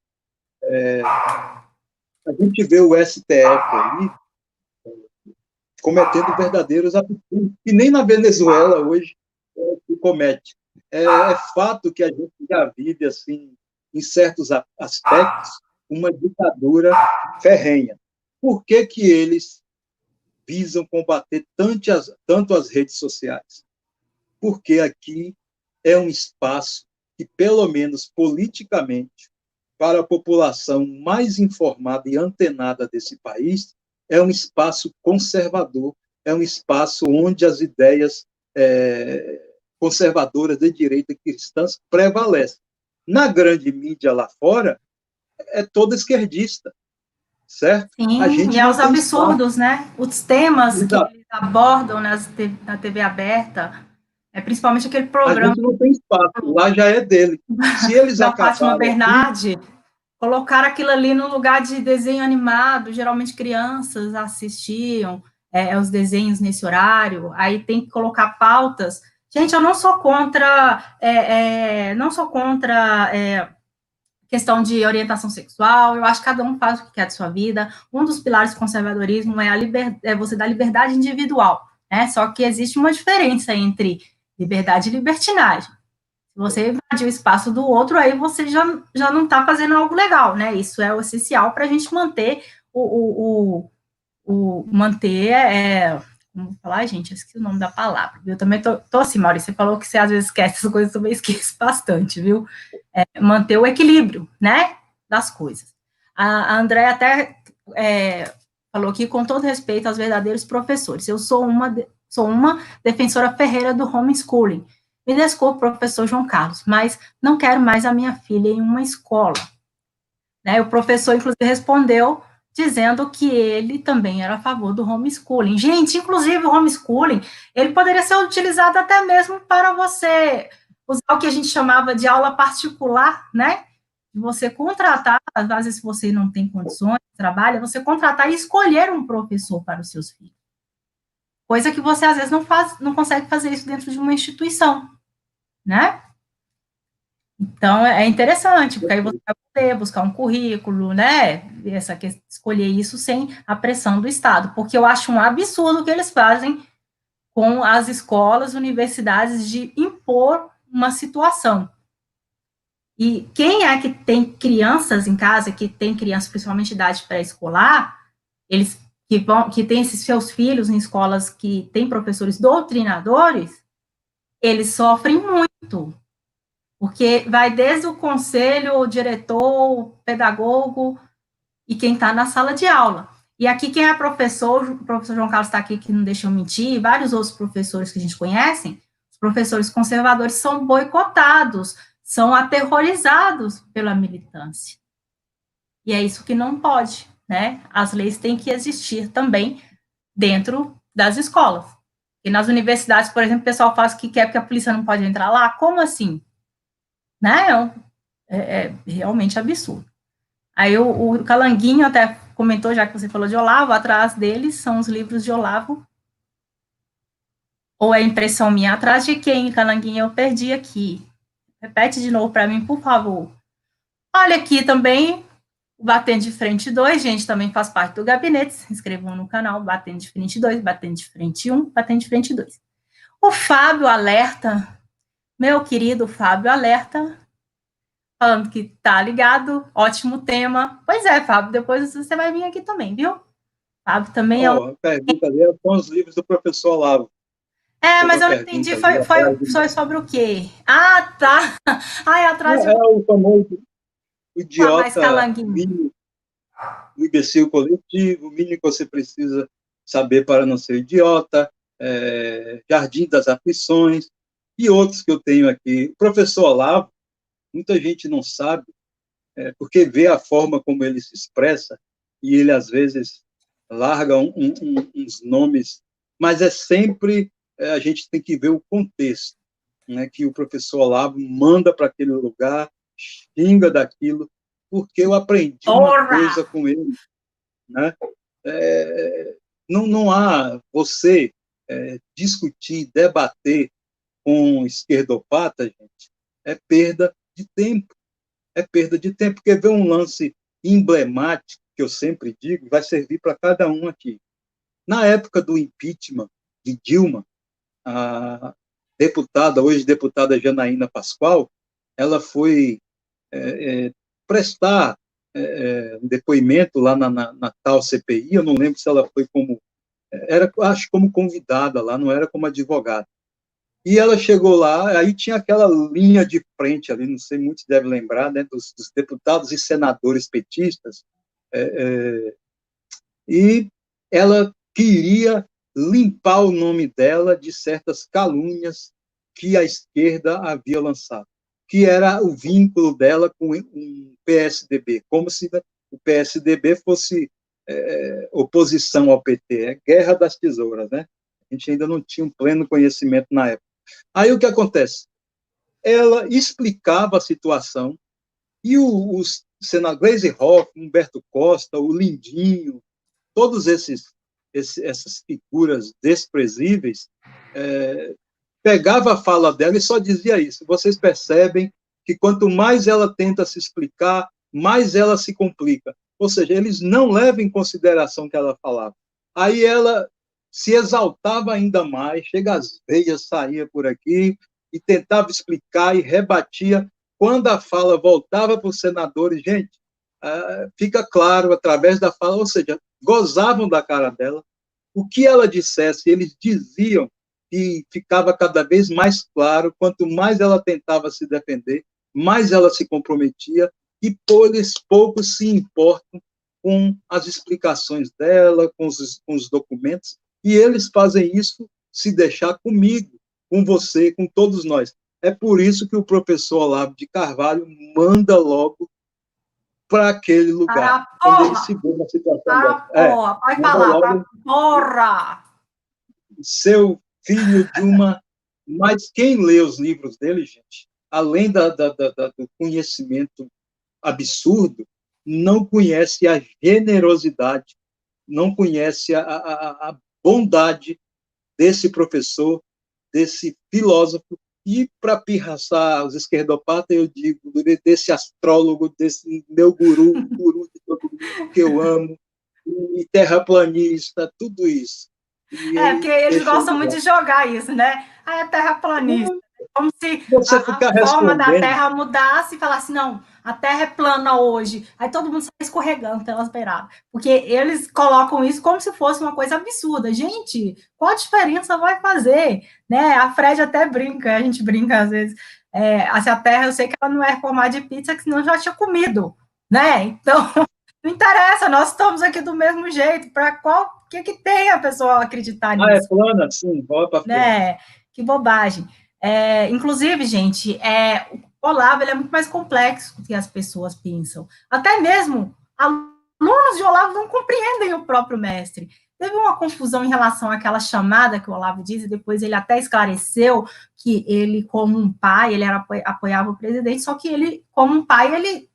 S2: a gente vê o STF aí cometendo verdadeiros absurdos, que nem na Venezuela hoje se comete. É fato que a gente já vive, assim, em certos aspectos, uma ditadura ferrenha. Por que que eles visam combater tanto as redes sociais? Porque aqui é um espaço que, pelo menos politicamente, para a população mais informada e antenada desse país, é um espaço conservador, é um espaço onde as ideias conservadoras de direita cristãs prevalecem. Na grande mídia lá fora, é toda esquerdista, certo? A
S1: Sim, e
S2: gente
S1: é
S2: não
S1: os
S2: tem espaço.
S1: absurdos, né? Os temas que
S2: Exato.
S1: eles abordam na TV aberta, principalmente aquele
S2: A
S1: programa
S2: gente não tem espaço, lá já é dele. Se eles
S1: da Fátima
S2: acabarem aqui,
S1: Bernardi, colocar aquilo ali no lugar de desenho animado, geralmente crianças assistiam os desenhos nesse horário, aí tem que colocar pautas. Gente, eu não sou contra, não sou contra questão de orientação sexual, eu acho que cada um faz o que quer de sua vida. Um dos pilares do conservadorismo é você dar liberdade individual, né? Só que existe uma diferença entre liberdade e libertinagem. Se você invadir o espaço do outro, aí você já não está fazendo algo legal, né? Isso é o essencial para a gente manter manter, como falar, gente, eu esqueci o nome da palavra, viu? Eu também tô assim, Maurício, você falou que você às vezes esquece essas coisas, eu também esqueço bastante, viu? Manter o equilíbrio, né, das coisas. A Andréa até falou aqui, com todo respeito aos verdadeiros professores, eu sou uma defensora ferreira do homeschooling. Me desculpe, professor João Carlos, mas não quero mais a minha filha em uma escola. Né? O professor, inclusive, respondeu dizendo que ele também era a favor do homeschooling. Gente, inclusive o homeschooling, ele poderia ser utilizado até mesmo para você usar o que a gente chamava de aula particular, né? Você contratar, às vezes se você não tem condições, trabalha, você contratar e escolher um professor para os seus filhos. Coisa que você, às vezes, não consegue fazer isso dentro de uma instituição, né? Então, é interessante, porque aí você vai poder buscar um currículo, né? Escolher isso sem a pressão do Estado, porque eu acho um absurdo o que eles fazem com as escolas, universidades, de impor uma situação. E quem é que tem crianças em casa, que tem crianças, principalmente de idade pré-escolar, eles que têm esses seus filhos em escolas que têm professores doutrinadores, eles sofrem muito. Porque vai desde o conselho, o diretor, o pedagogo e quem está na sala de aula. E aqui quem é professor, o professor João Carlos está aqui, que não deixou mentir, e vários outros professores que a gente conhece, os professores conservadores são boicotados, são aterrorizados pela militância. E é isso que não pode, né? As leis têm que existir também dentro das escolas. E nas universidades, por exemplo, o pessoal faz o que quer porque a polícia não pode entrar lá. Como assim? Né? É realmente absurdo. Aí o Calanguinho até comentou, já que você falou de Olavo, atrás deles são os livros de Olavo. Ou é impressão minha? Atrás de quem, Calanguinho? Eu perdi aqui. Repete de novo para mim, por favor. Olha aqui também, o Batendo de Frente 2, gente, também faz parte do gabinete. Se inscrevam no canal Batendo de Frente 2, Batendo de Frente 1, Batendo de Frente 2. O Fábio Alerta, meu querido Fábio Alerta, falando que tá ligado, ótimo tema. Pois é, Fábio, depois você vai vir aqui também, viu? Fábio também é um...
S2: A pergunta ali são os livros do professor Olavo.
S1: Mas eu não entendi, foi sobre o quê? Ah, tá. Ai, atrás de...
S2: O famoso
S1: mais
S2: idiota
S1: Calanguinho.
S2: mínimo, o imbecil coletivo, o mínimo que você precisa saber para não ser idiota, Jardim das Aflições, e outros que eu tenho aqui. O professor Olavo, muita gente não sabe, porque vê a forma como ele se expressa, e ele, às vezes, larga uns nomes, mas é sempre, a gente tem que ver o contexto, né, que o professor Olavo manda para aquele lugar, xinga daquilo, porque eu aprendi uma coisa com ele, né? não há você discutir, debater com esquerdopata, gente, é perda de tempo. É perda de tempo, porque ver um lance emblemático, que eu sempre digo, vai servir para cada um aqui. Na época do impeachment de Dilma, a deputada, hoje deputada Janaína Pascoal, ela foi prestar um depoimento lá na tal CPI, eu não lembro se ela foi como, acho como convidada lá, não era como advogada. E ela chegou lá, aí tinha aquela linha de frente ali, não sei, muitos devem lembrar, né, dos deputados e senadores petistas, e ela queria limpar o nome dela de certas calúnias que a esquerda havia lançado, que era o vínculo dela com o PSDB, como se o PSDB fosse oposição ao PT, guerra das tesouras, né? A gente ainda não tinha um pleno conhecimento na época. Aí o que acontece? Ela explicava a situação e os senadores Gleisi Hoffmann, Humberto Costa, o Lindinho, todos essas figuras desprezíveis, pegava a fala dela e só dizia isso. Vocês percebem que quanto mais ela tenta se explicar, mais ela se complica. Ou seja, eles não levam em consideração o que ela falava. Aí ela se exaltava ainda mais, chega às veias, saía por aqui e tentava explicar e rebatia. Quando a fala voltava para os senadores, gente, fica claro através da fala, ou seja, gozavam da cara dela. O que ela dissesse, eles diziam e ficava cada vez mais claro, quanto mais ela tentava se defender, mais ela se comprometia, e eles poucos se importam com as explicações dela, com os documentos, e eles fazem isso se deixar comigo, com você, com todos nós. É por isso que o professor Olavo de Carvalho manda logo para aquele lugar,
S1: Para
S2: quando ele
S1: porra!
S2: se vê na situação
S1: Para
S2: dessa.
S1: porra! Pode
S2: Manda
S1: falar, para
S2: logo
S1: porra!
S2: seu filho de uma... Mas quem lê os livros dele, gente, além do conhecimento absurdo, não conhece a generosidade, não conhece a bondade desse professor, desse filósofo, e para pirraçar os esquerdopatas, eu digo, desse astrólogo, desse meu guru de todo mundo que eu amo, e terraplanista, tudo isso. E
S1: Porque
S2: ele
S1: eles
S2: deixa
S1: gostam
S2: ele
S1: muito
S2: lá.
S1: de jogar isso, né? É terraplanista. Como se
S2: Você
S1: a
S2: ficar
S1: forma da
S2: respondendo,
S1: Terra mudasse e falasse, não, a Terra é plana hoje. Aí todo mundo sai escorregando pelas beiradas. Porque eles colocam isso como se fosse uma coisa absurda. Gente, qual a diferença vai fazer? Né? A Fred até brinca, a gente brinca às vezes. Se a Terra, eu sei que ela não é formada de pizza, que senão já tinha comido. Né? Então, não interessa, nós estamos aqui do mesmo jeito. Para qual que tem a pessoa acreditar
S2: é
S1: nisso?
S2: plana? Sim, bola para frente.
S1: Né? Que bobagem. Inclusive, gente, o Olavo ele é muito mais complexo do que as pessoas pensam. Até mesmo alunos de Olavo não compreendem o próprio mestre. Teve uma confusão em relação àquela chamada que o Olavo diz, e depois ele até esclareceu que ele, como um pai, ele apoiava o presidente, só que ele, como um pai, ele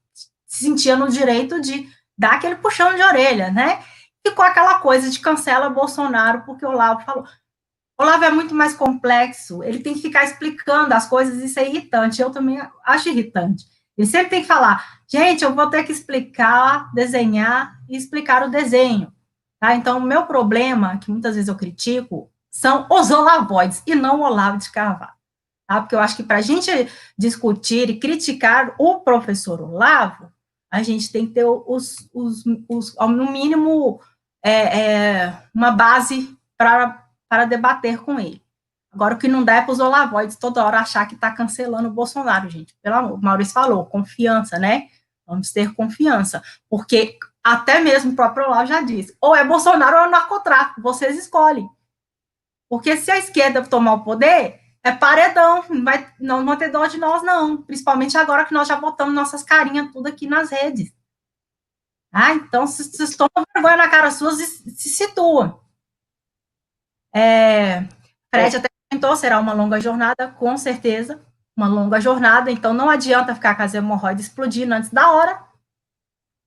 S1: se sentia no direito de dar aquele puxão de orelha, né? Ficou aquela coisa de cancela Bolsonaro, porque o Olavo falou. Olavo é muito mais complexo, ele tem que ficar explicando as coisas, isso é irritante, eu também acho irritante. Ele sempre tem que falar, gente, eu vou ter que explicar, desenhar e explicar o desenho. Tá? Então, o meu problema, que muitas vezes eu critico, são os olavoides e não o Olavo de Carvalho. Tá? Porque eu acho que para a gente discutir e criticar o professor Olavo, a gente tem que ter no mínimo, uma base para debater com ele. Agora, o que não dá é para os olavoides toda hora achar que está cancelando o Bolsonaro, gente. Pelo amor, o Maurício falou, confiança, né? Vamos ter confiança. Porque até mesmo o próprio Olavo já disse, ou é Bolsonaro ou é narcotráfico, vocês escolhem. Porque se a esquerda tomar o poder, é paredão, não vão ter dó de nós, não. Principalmente agora que nós já botamos nossas carinhas tudo aqui nas redes. Então, se vocês tomam vergonha na cara sua, se situam. Fred até comentou, será uma longa jornada, com certeza, uma longa jornada, então não adianta ficar com as hemorroides explodindo antes da hora,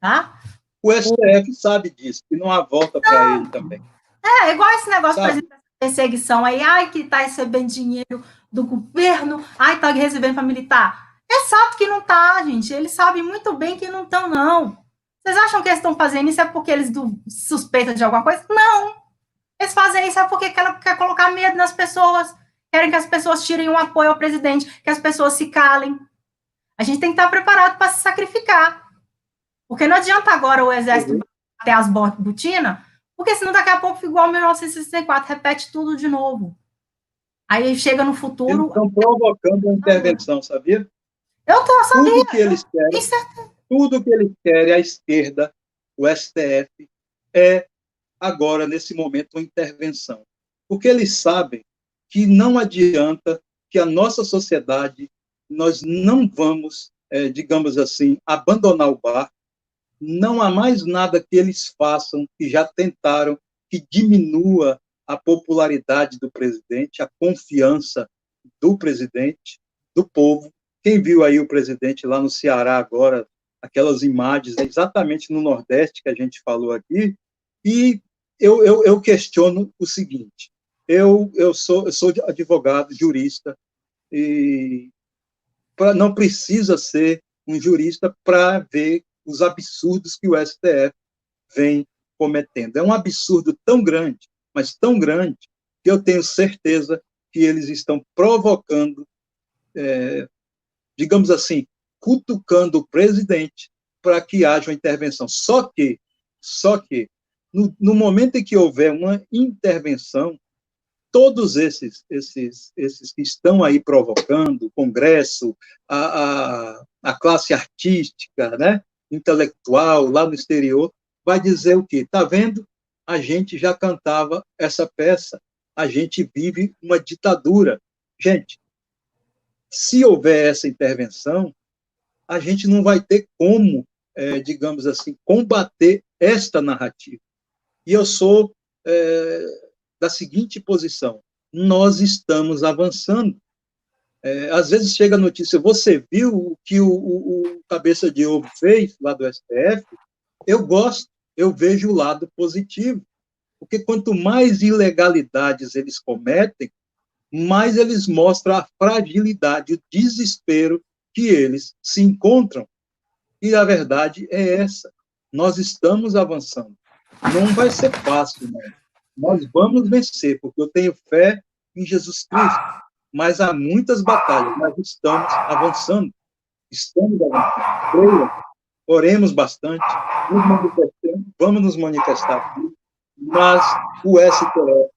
S1: tá?
S2: O STF sabe disso, que não há volta para ele também.
S1: É igual esse negócio, por
S2: sabe?
S1: exemplo, de perseguição aí, ai, que tá recebendo dinheiro do governo, ai, tá recebendo para militar. É fato que não tá, gente. Eles sabem muito bem que não estão, não. Vocês acham que eles estão fazendo isso é porque eles suspeitam de alguma coisa? Não. Eles fazem isso é porque quer colocar medo nas pessoas, querem que as pessoas tirem o apoio ao presidente, que as pessoas se calem. A gente tem que estar preparado para se sacrificar. Porque não adianta agora o exército bater as botinas, porque senão daqui a pouco fica igual 1964, repete tudo de novo. Aí chega no
S2: Eles
S1: futuro.
S2: estão provocando a intervenção, sabia?
S1: Eu tô
S2: Tudo
S1: sabendo,
S2: que eles querem, tudo que eles querem, a esquerda, o STF, é agora, nesse momento, uma intervenção. Porque eles sabem que não adianta que a nossa sociedade, nós não vamos, digamos assim, abandonar o barco, não há mais nada que eles façam, que já tentaram, que diminua a popularidade do presidente, a confiança do presidente, do povo. Quem viu aí o presidente lá no Ceará agora, aquelas imagens, exatamente no Nordeste que a gente falou aqui, e eu questiono o seguinte, eu sou advogado, jurista, e não precisa ser um jurista para ver os absurdos que o STF vem cometendo. É um absurdo tão grande, mas tão grande, que eu tenho certeza que eles estão provocando, digamos assim, cutucando o presidente para que haja uma intervenção. Só que no momento em que houver uma intervenção, todos esses que estão aí provocando, o Congresso, a classe artística, né, intelectual, lá no exterior, vai dizer o quê? Está vendo? A gente já cantava essa peça, a gente vive uma ditadura. Gente, se houver essa intervenção, a gente não vai ter como, digamos assim, combater esta narrativa. E eu sou da seguinte posição: nós estamos avançando. Às vezes chega a notícia, você viu o que o Cabeça de Ovo fez lá do STF? Eu gosto, eu vejo o lado positivo, porque quanto mais ilegalidades eles cometem, mais eles mostram a fragilidade, o desespero que eles se encontram. E a verdade é essa: nós estamos avançando. Não vai ser fácil, não. Nós vamos vencer, porque eu tenho fé em Jesus Cristo. Mas há muitas batalhas, nós estamos avançando. Estamos avançando. Creia, oremos bastante, vamos nos manifestar aqui, mas o STF,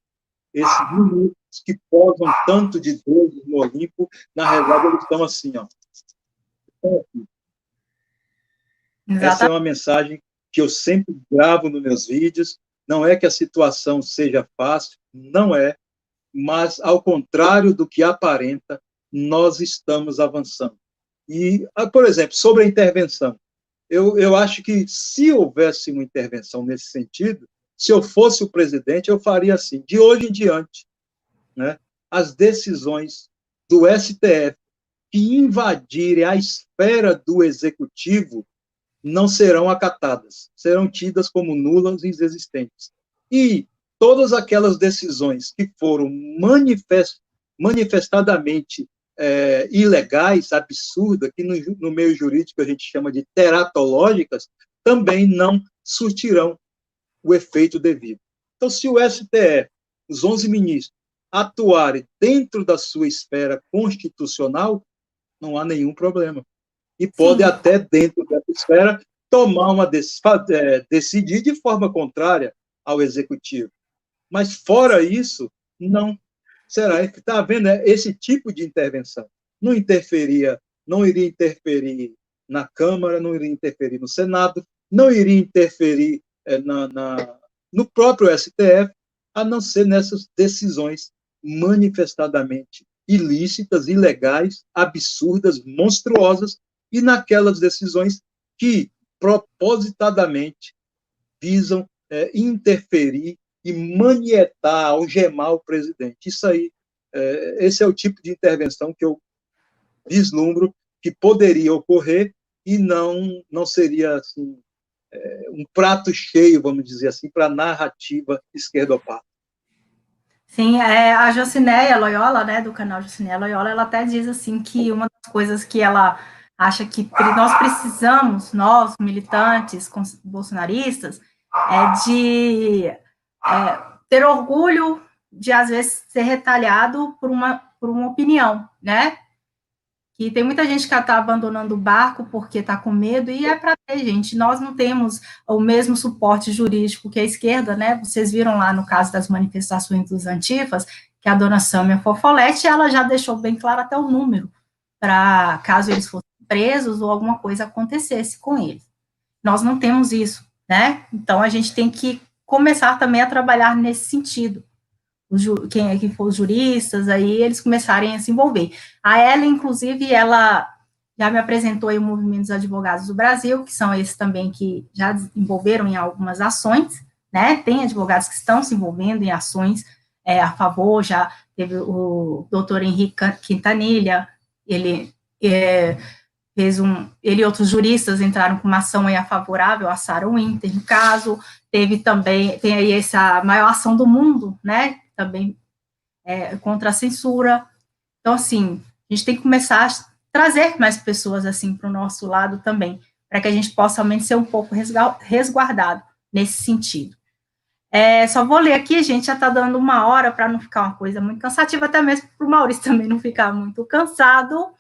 S2: esses ministros que posam tanto de Deus no Olimpo, na realidade eles estão assim, ó. Estão aqui. Essa é uma mensagem que eu sempre gravo nos meus vídeos. Não é que a situação seja fácil, não é, mas, ao contrário do que aparenta, nós estamos avançando. E, por exemplo, sobre a intervenção, eu acho que se houvesse uma intervenção nesse sentido, se eu fosse o presidente, eu faria assim, de hoje em diante, né, as decisões do STF que invadirem a esfera do executivo não serão acatadas, serão tidas como nulas e inexistentes. E todas aquelas decisões que foram manifestadamente ilegais, absurdas, que no meio jurídico a gente chama de teratológicas, também não surtirão o efeito devido. Então, se o STF, os 11 ministros, atuarem dentro da sua esfera constitucional, não há nenhum problema. E pode até, dentro dessa esfera, tomar decidir de forma contrária ao executivo. Mas, fora isso, não será. Está vendo? Esse tipo de intervenção não iria interferir na Câmara, não iria interferir no Senado, não iria interferir no próprio STF, a não ser nessas decisões manifestadamente ilícitas, ilegais, absurdas, monstruosas, e naquelas decisões que propositadamente visam interferir e manietar, algemar o presidente. Isso aí, esse é o tipo de intervenção que eu vislumbro que poderia ocorrer e não seria assim, um prato cheio, vamos dizer assim, para a narrativa esquerdopata.
S1: Sim, a Jocinéia Loyola, né, do canal Jocinéia Loyola, ela até diz assim que uma das coisas que ela acha que nós precisamos, nós, militantes bolsonaristas, ter orgulho de, às vezes, ser retalhado por uma opinião, né? Que tem muita gente que está abandonando o barco porque está com medo, e é para ter, gente. Nós não temos o mesmo suporte jurídico que a esquerda, né? Vocês viram lá no caso das manifestações dos antifas, que a dona Sâmia Fofolete, ela já deixou bem claro até o número, para caso eles fossem presos ou alguma coisa acontecesse com eles. Nós não temos isso, né? Então, a gente tem que começar também a trabalhar nesse sentido. Quem for os juristas, aí eles começarem a se envolver. A ela, inclusive, ela já me apresentou aí o Movimento dos Advogados do Brasil, que são esses também que já envolveram em algumas ações, né? Tem advogados que estão se envolvendo em ações a favor, já teve o doutor Henrique Quintanilha, ele ele e outros juristas entraram com uma ação aí favorável a Sarah Winter, no caso, tem aí essa maior ação do mundo, né, também contra a censura. Então, assim, a gente tem que começar a trazer mais pessoas, assim, para o nosso lado também, para que a gente possa, ao menos, ser um pouco resguardado nesse sentido. Só vou ler aqui, gente, já está dando 1 hora, para não ficar uma coisa muito cansativa, até mesmo para o Maurício também não ficar muito cansado.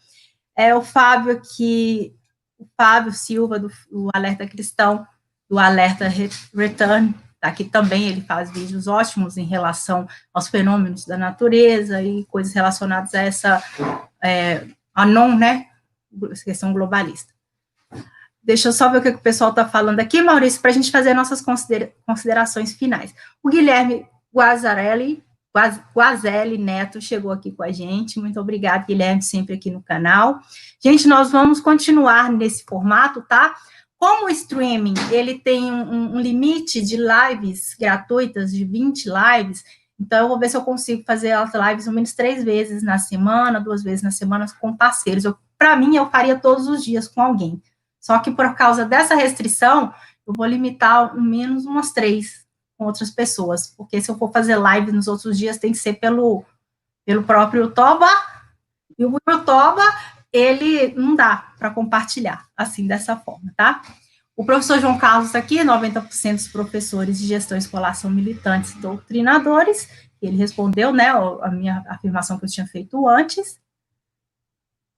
S1: O Fábio aqui, o Fábio Silva, do Alerta Cristão, do Alerta Return, aqui também ele faz vídeos ótimos em relação aos fenômenos da natureza e coisas relacionadas a essa, né, questão globalista. Deixa eu só ver o que o pessoal está falando aqui, Maurício, para a gente fazer nossas considerações finais. O Guilherme Guazelli Neto chegou aqui com a gente, muito obrigada, Guilherme, sempre aqui no canal. Gente, nós vamos continuar nesse formato, tá? Como o streaming, ele tem um limite de lives gratuitas, de 20 lives, então eu vou ver se eu consigo fazer as lives ao menos 3 vezes na semana, 2 vezes na semana com parceiros. Para mim, eu faria todos os dias com alguém. Só que por causa dessa restrição, eu vou limitar ao menos umas 3 com outras pessoas, porque se eu for fazer live nos outros dias, tem que ser pelo próprio Toba, e o Toba, ele não dá para compartilhar, assim, dessa forma, tá? O professor João Carlos aqui, 90% dos professores de gestão escolar são militantes e doutrinadores, ele respondeu, né, a minha afirmação que eu tinha feito antes.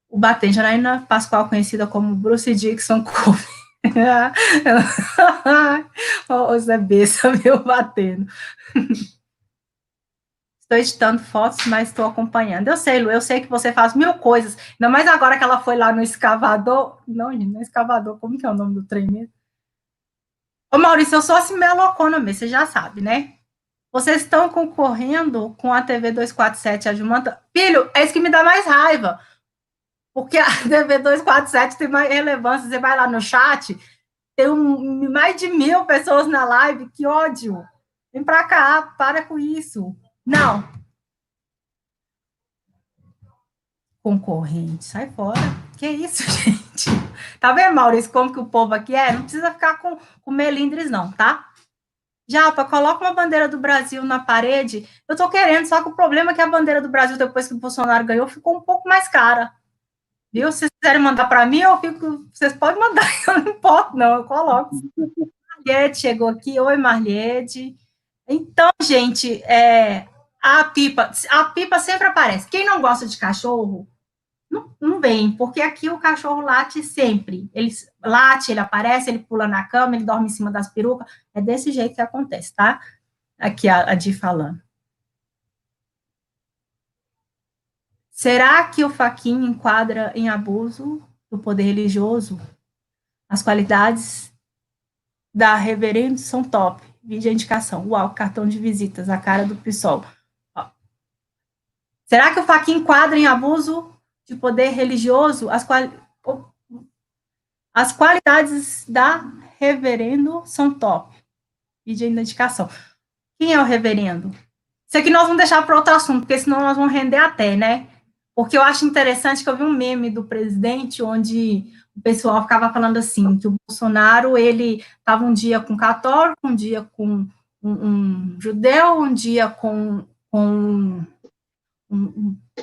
S1: O Batente, Janaína Pascoal, conhecida como Bruce Dixon Cove. O Zé Bessa, meu batendo. Estou editando fotos, mas estou acompanhando. Eu sei, Lu, eu sei que você faz 1000 coisas. Ainda mais agora que ela foi lá no escavador. Não, gente, não é escavador. Como que é o nome do trem mesmo? Ô, Maurício, eu sou assim meio loucona mesmo, você já sabe, né? Vocês estão concorrendo com a TV 247 Adjumanta. Filho, é isso que me dá mais raiva. Porque a TV 247 tem mais relevância. Você vai lá no chat, tem mais de 1000 pessoas na live. Que ódio. Vem pra cá, para com isso. Não. Concorrente, sai fora. Que isso, gente? Tá vendo, Maurício, como que o povo aqui é? Não precisa ficar com melindres, não, tá? Japa, coloca uma bandeira do Brasil na parede. Eu tô querendo, só que o problema é que a bandeira do Brasil, depois que o Bolsonaro ganhou, ficou um pouco mais cara. Viu? Se vocês quiserem mandar para mim, vocês podem mandar, eu não importo, não, eu coloco. Marliede chegou aqui, oi, Marliede. Então, gente, a pipa sempre aparece. Quem não gosta de cachorro, não vem, porque aqui o cachorro late sempre. Ele late, ele aparece, ele pula na cama, ele dorme em cima das perucas. É desse jeito que acontece, tá? Aqui a Di falando. Será que o Fachin enquadra em abuso do poder religioso? As qualidades da reverendo são top. Vídeo indicação. Uau, cartão de visitas, a cara do PSOL. Ó. Será que o Fachin enquadra em abuso de poder religioso? As qualidades da reverendo são top. Vídeo indicação. Quem é o reverendo? Isso aqui nós vamos deixar para outro assunto, porque senão nós vamos render até, né? Porque eu acho interessante que eu vi um meme do presidente onde o o pessoal ficava falando assim, que o Bolsonaro, ele estava um dia com católico, um dia com um judeu, um dia com um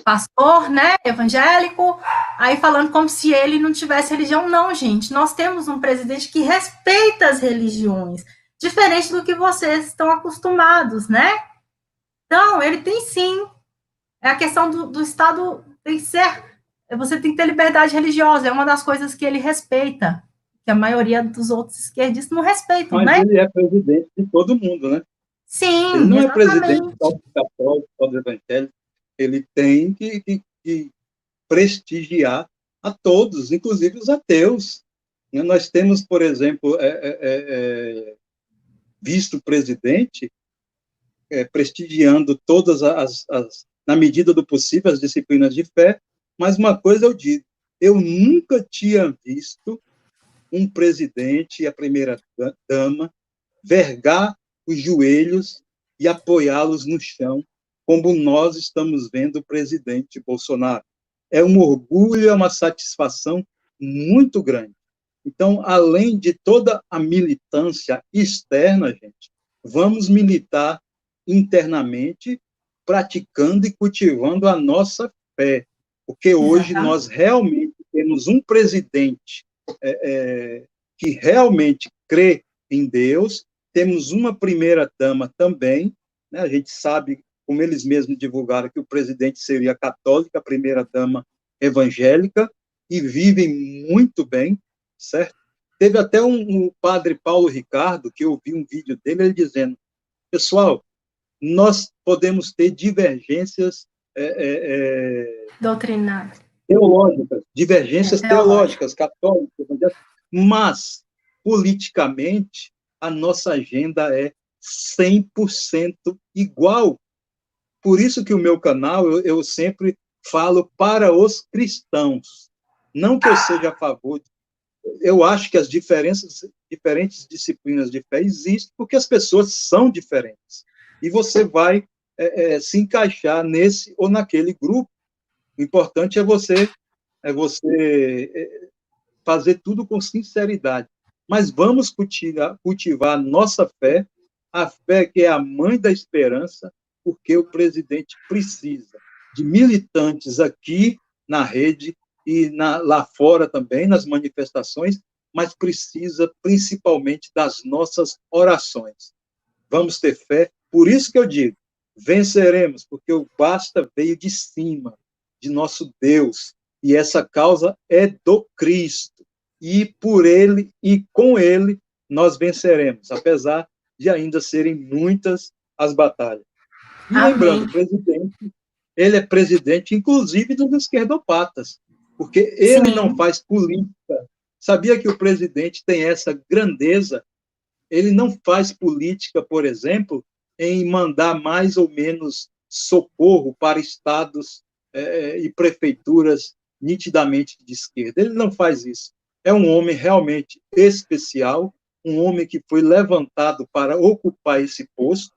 S1: pastor, né, evangélico, aí falando como se ele não tivesse religião. Não, gente, nós temos um presidente que respeita as religiões, diferente do que vocês estão acostumados, né? Então, ele tem sim, é a questão do Estado tem que ser, você tem que ter liberdade religiosa, é uma das coisas que ele respeita, que a maioria dos outros esquerdistas não respeitam,
S2: Mas
S1: né?
S2: ele é presidente de todo mundo, né? Ele
S1: Sim,
S2: não é presidente
S1: exatamente.
S2: só do católico, só do evangélico. Ele tem que prestigiar a todos, inclusive os ateus. Nós temos, por exemplo, visto o presidente prestigiando todas na medida do possível, as disciplinas de fé, mas uma coisa eu digo, eu nunca tinha visto um presidente e a primeira-dama vergar os joelhos e apoiá-los no chão, como nós estamos vendo o presidente Bolsonaro. É um orgulho, é uma satisfação muito grande. Então, além de toda a militância externa, gente, vamos militar internamente, praticando e cultivando a nossa fé, porque hoje
S1: Exatamente.
S2: nós realmente temos um presidente que realmente crê em Deus, temos uma primeira-dama também, né? A gente sabe, como eles mesmos divulgaram, que o presidente seria católica, a primeira-dama evangélica, e vivem muito bem, certo? Teve até um padre Paulo Ricardo, que eu vi um vídeo dele, ele dizendo, pessoal, nós podemos ter divergências
S1: Doutrinário.
S2: teológicas, divergências
S1: Teológico.
S2: teológicas, católicas, mas, politicamente, a nossa agenda é 100% igual. Por isso que o meu canal, eu sempre falo para os cristãos. Não que eu seja a favor, eu acho que as diferentes disciplinas de fé existem porque as pessoas são diferentes. E você vai se encaixar nesse ou naquele grupo. O importante é você fazer tudo com sinceridade. Mas vamos cultivar a nossa fé, a fé que é a mãe da esperança, porque o presidente precisa de militantes aqui na rede e lá fora também, nas manifestações, mas precisa principalmente das nossas orações. Vamos ter fé, por isso que eu digo, venceremos, porque o basta veio de cima, de nosso Deus, e essa causa é do Cristo, e por ele e com ele nós venceremos, apesar de ainda serem muitas as batalhas. E lembrando,
S1: Amém.
S2: o presidente, ele é presidente, inclusive, dos esquerdopatas, porque ele não
S1: Sim.
S2: faz política. Sabia que o presidente tem essa grandeza? Ele não faz política, por exemplo, em mandar mais ou menos socorro para estados e prefeituras nitidamente de esquerda. Ele não faz isso. É um homem realmente especial, um homem que foi levantado para ocupar esse posto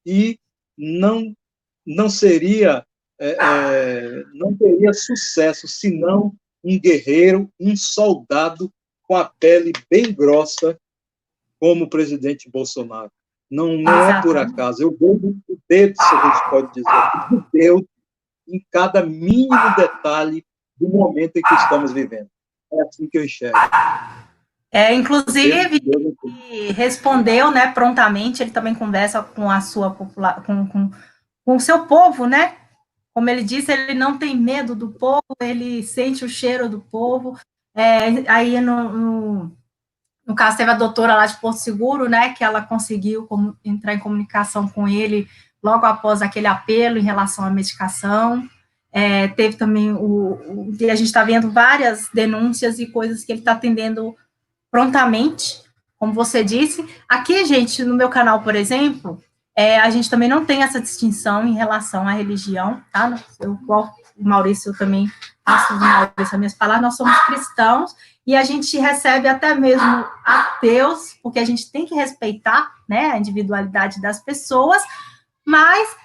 S2: e não seria, não teria sucesso senão um guerreiro, um soldado com a pele bem grossa, como o presidente Bolsonaro. Não é por
S1: Exatamente.
S2: acaso. Eu vejo o dedo, se a gente pode dizer, o Deus em cada mínimo detalhe do momento em que estamos vivendo. É assim que eu enxergo.
S1: Inclusive, ele respondeu, né, prontamente, ele também conversa com a sua população, com o seu povo, né? Como ele disse, ele não tem medo do povo, ele sente o cheiro do povo. Aí, no caso, teve a doutora lá de Porto Seguro, né, que ela conseguiu entrar em comunicação com ele logo após aquele apelo em relação à medicação. Teve também a gente está vendo várias denúncias e coisas que ele está atendendo prontamente, como você disse. Aqui, gente, no meu canal, por exemplo, a gente também não tem essa distinção em relação à religião, tá? Igual o Maurício também, faço do Maurício as minhas palavras, nós somos cristãos e a gente recebe até mesmo ateus, porque a gente tem que respeitar, né, a individualidade das pessoas, Mas,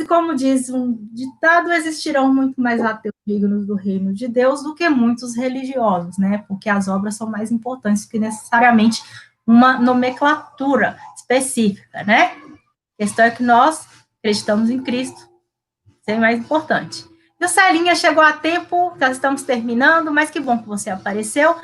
S1: como diz um ditado, existirão muito mais ateus dignos do reino de Deus do que muitos religiosos, né? Porque as obras são mais importantes que necessariamente uma nomenclatura específica, né? A questão é que nós acreditamos em Cristo, isso é mais importante. E o Celinha chegou a tempo, já estamos terminando, mas que bom que você apareceu.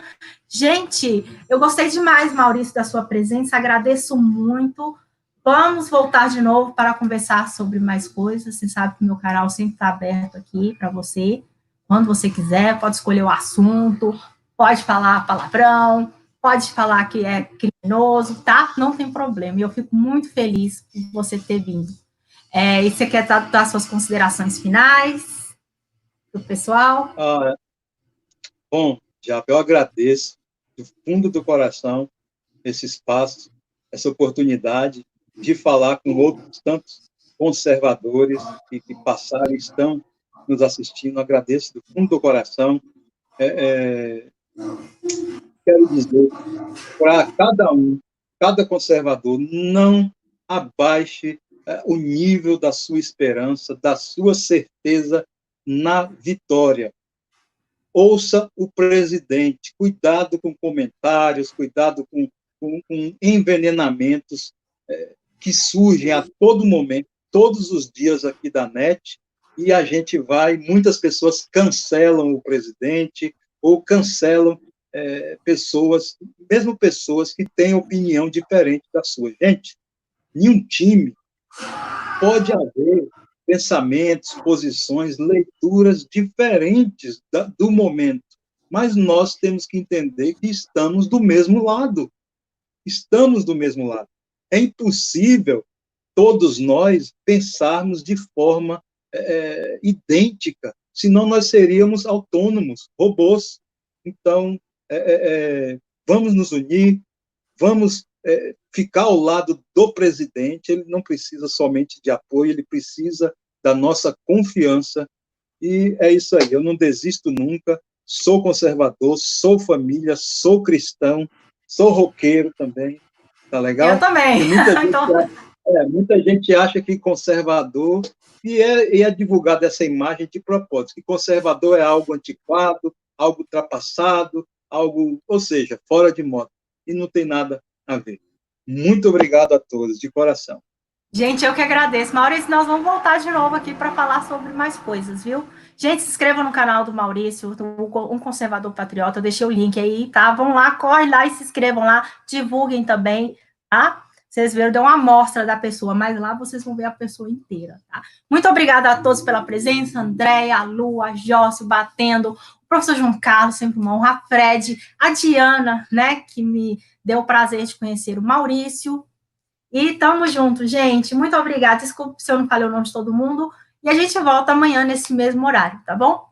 S1: Gente, eu gostei demais, Maurício, da sua presença, agradeço muito. Vamos voltar de novo para conversar sobre mais coisas. Você sabe que o meu canal sempre está aberto aqui para você. Quando você quiser, pode escolher o assunto, pode falar palavrão, pode falar que é criminoso, tá? Não tem problema. E eu fico muito feliz por você ter vindo. E você quer dar suas considerações finais para o pessoal?
S2: Bom, já eu agradeço do fundo do coração esse espaço, essa oportunidade de falar com outros tantos conservadores que passaram e estão nos assistindo. Agradeço do fundo do coração. Quero dizer para cada conservador, não abaixe o nível da sua esperança, da sua certeza na vitória. Ouça o presidente, cuidado com comentários, cuidado com envenenamentos que surgem a todo momento, todos os dias aqui da NET, e a gente muitas pessoas cancelam o presidente, ou cancelam pessoas, mesmo pessoas que têm opinião diferente da sua. Gente, em um time pode haver pensamentos, posições, leituras diferentes do momento, mas nós temos que entender que estamos do mesmo lado. Estamos do mesmo lado. É impossível todos nós pensarmos de forma idêntica, senão nós seríamos autônomos, robôs. Então, vamos nos unir, vamos ficar ao lado do presidente. Ele não precisa somente de apoio, ele precisa da nossa confiança, e é isso aí. Eu não desisto nunca, sou conservador, sou família, sou cristão, sou roqueiro também, tá legal?
S1: Eu também.
S2: Muita gente acha que conservador, e é divulgada essa imagem de propósito, que conservador é algo antiquado, algo ultrapassado, algo, ou seja, fora de moda, e não tem nada a ver. Muito obrigado a todos, de coração.
S1: Gente, eu que agradeço. Maurício, nós vamos voltar de novo aqui para falar sobre mais coisas, viu? Gente, se inscreva no canal do Maurício, Um Conservador Patriota. Eu deixei o link aí, tá? Vão lá, corre lá e se inscrevam lá. Divulguem também, tá? Vocês viram, deu uma amostra da pessoa, mas lá vocês vão ver a pessoa inteira, tá? Muito obrigada a todos pela presença. Andréia, a Lu, a Jócio, batendo. O professor João Carlos, sempre uma honra. A Fred, a Diana, né? Que me deu o prazer de conhecer o Maurício. E tamo junto, gente. Muito obrigada. Desculpe se eu não falei o nome de todo mundo. E a gente volta amanhã nesse mesmo horário, tá bom?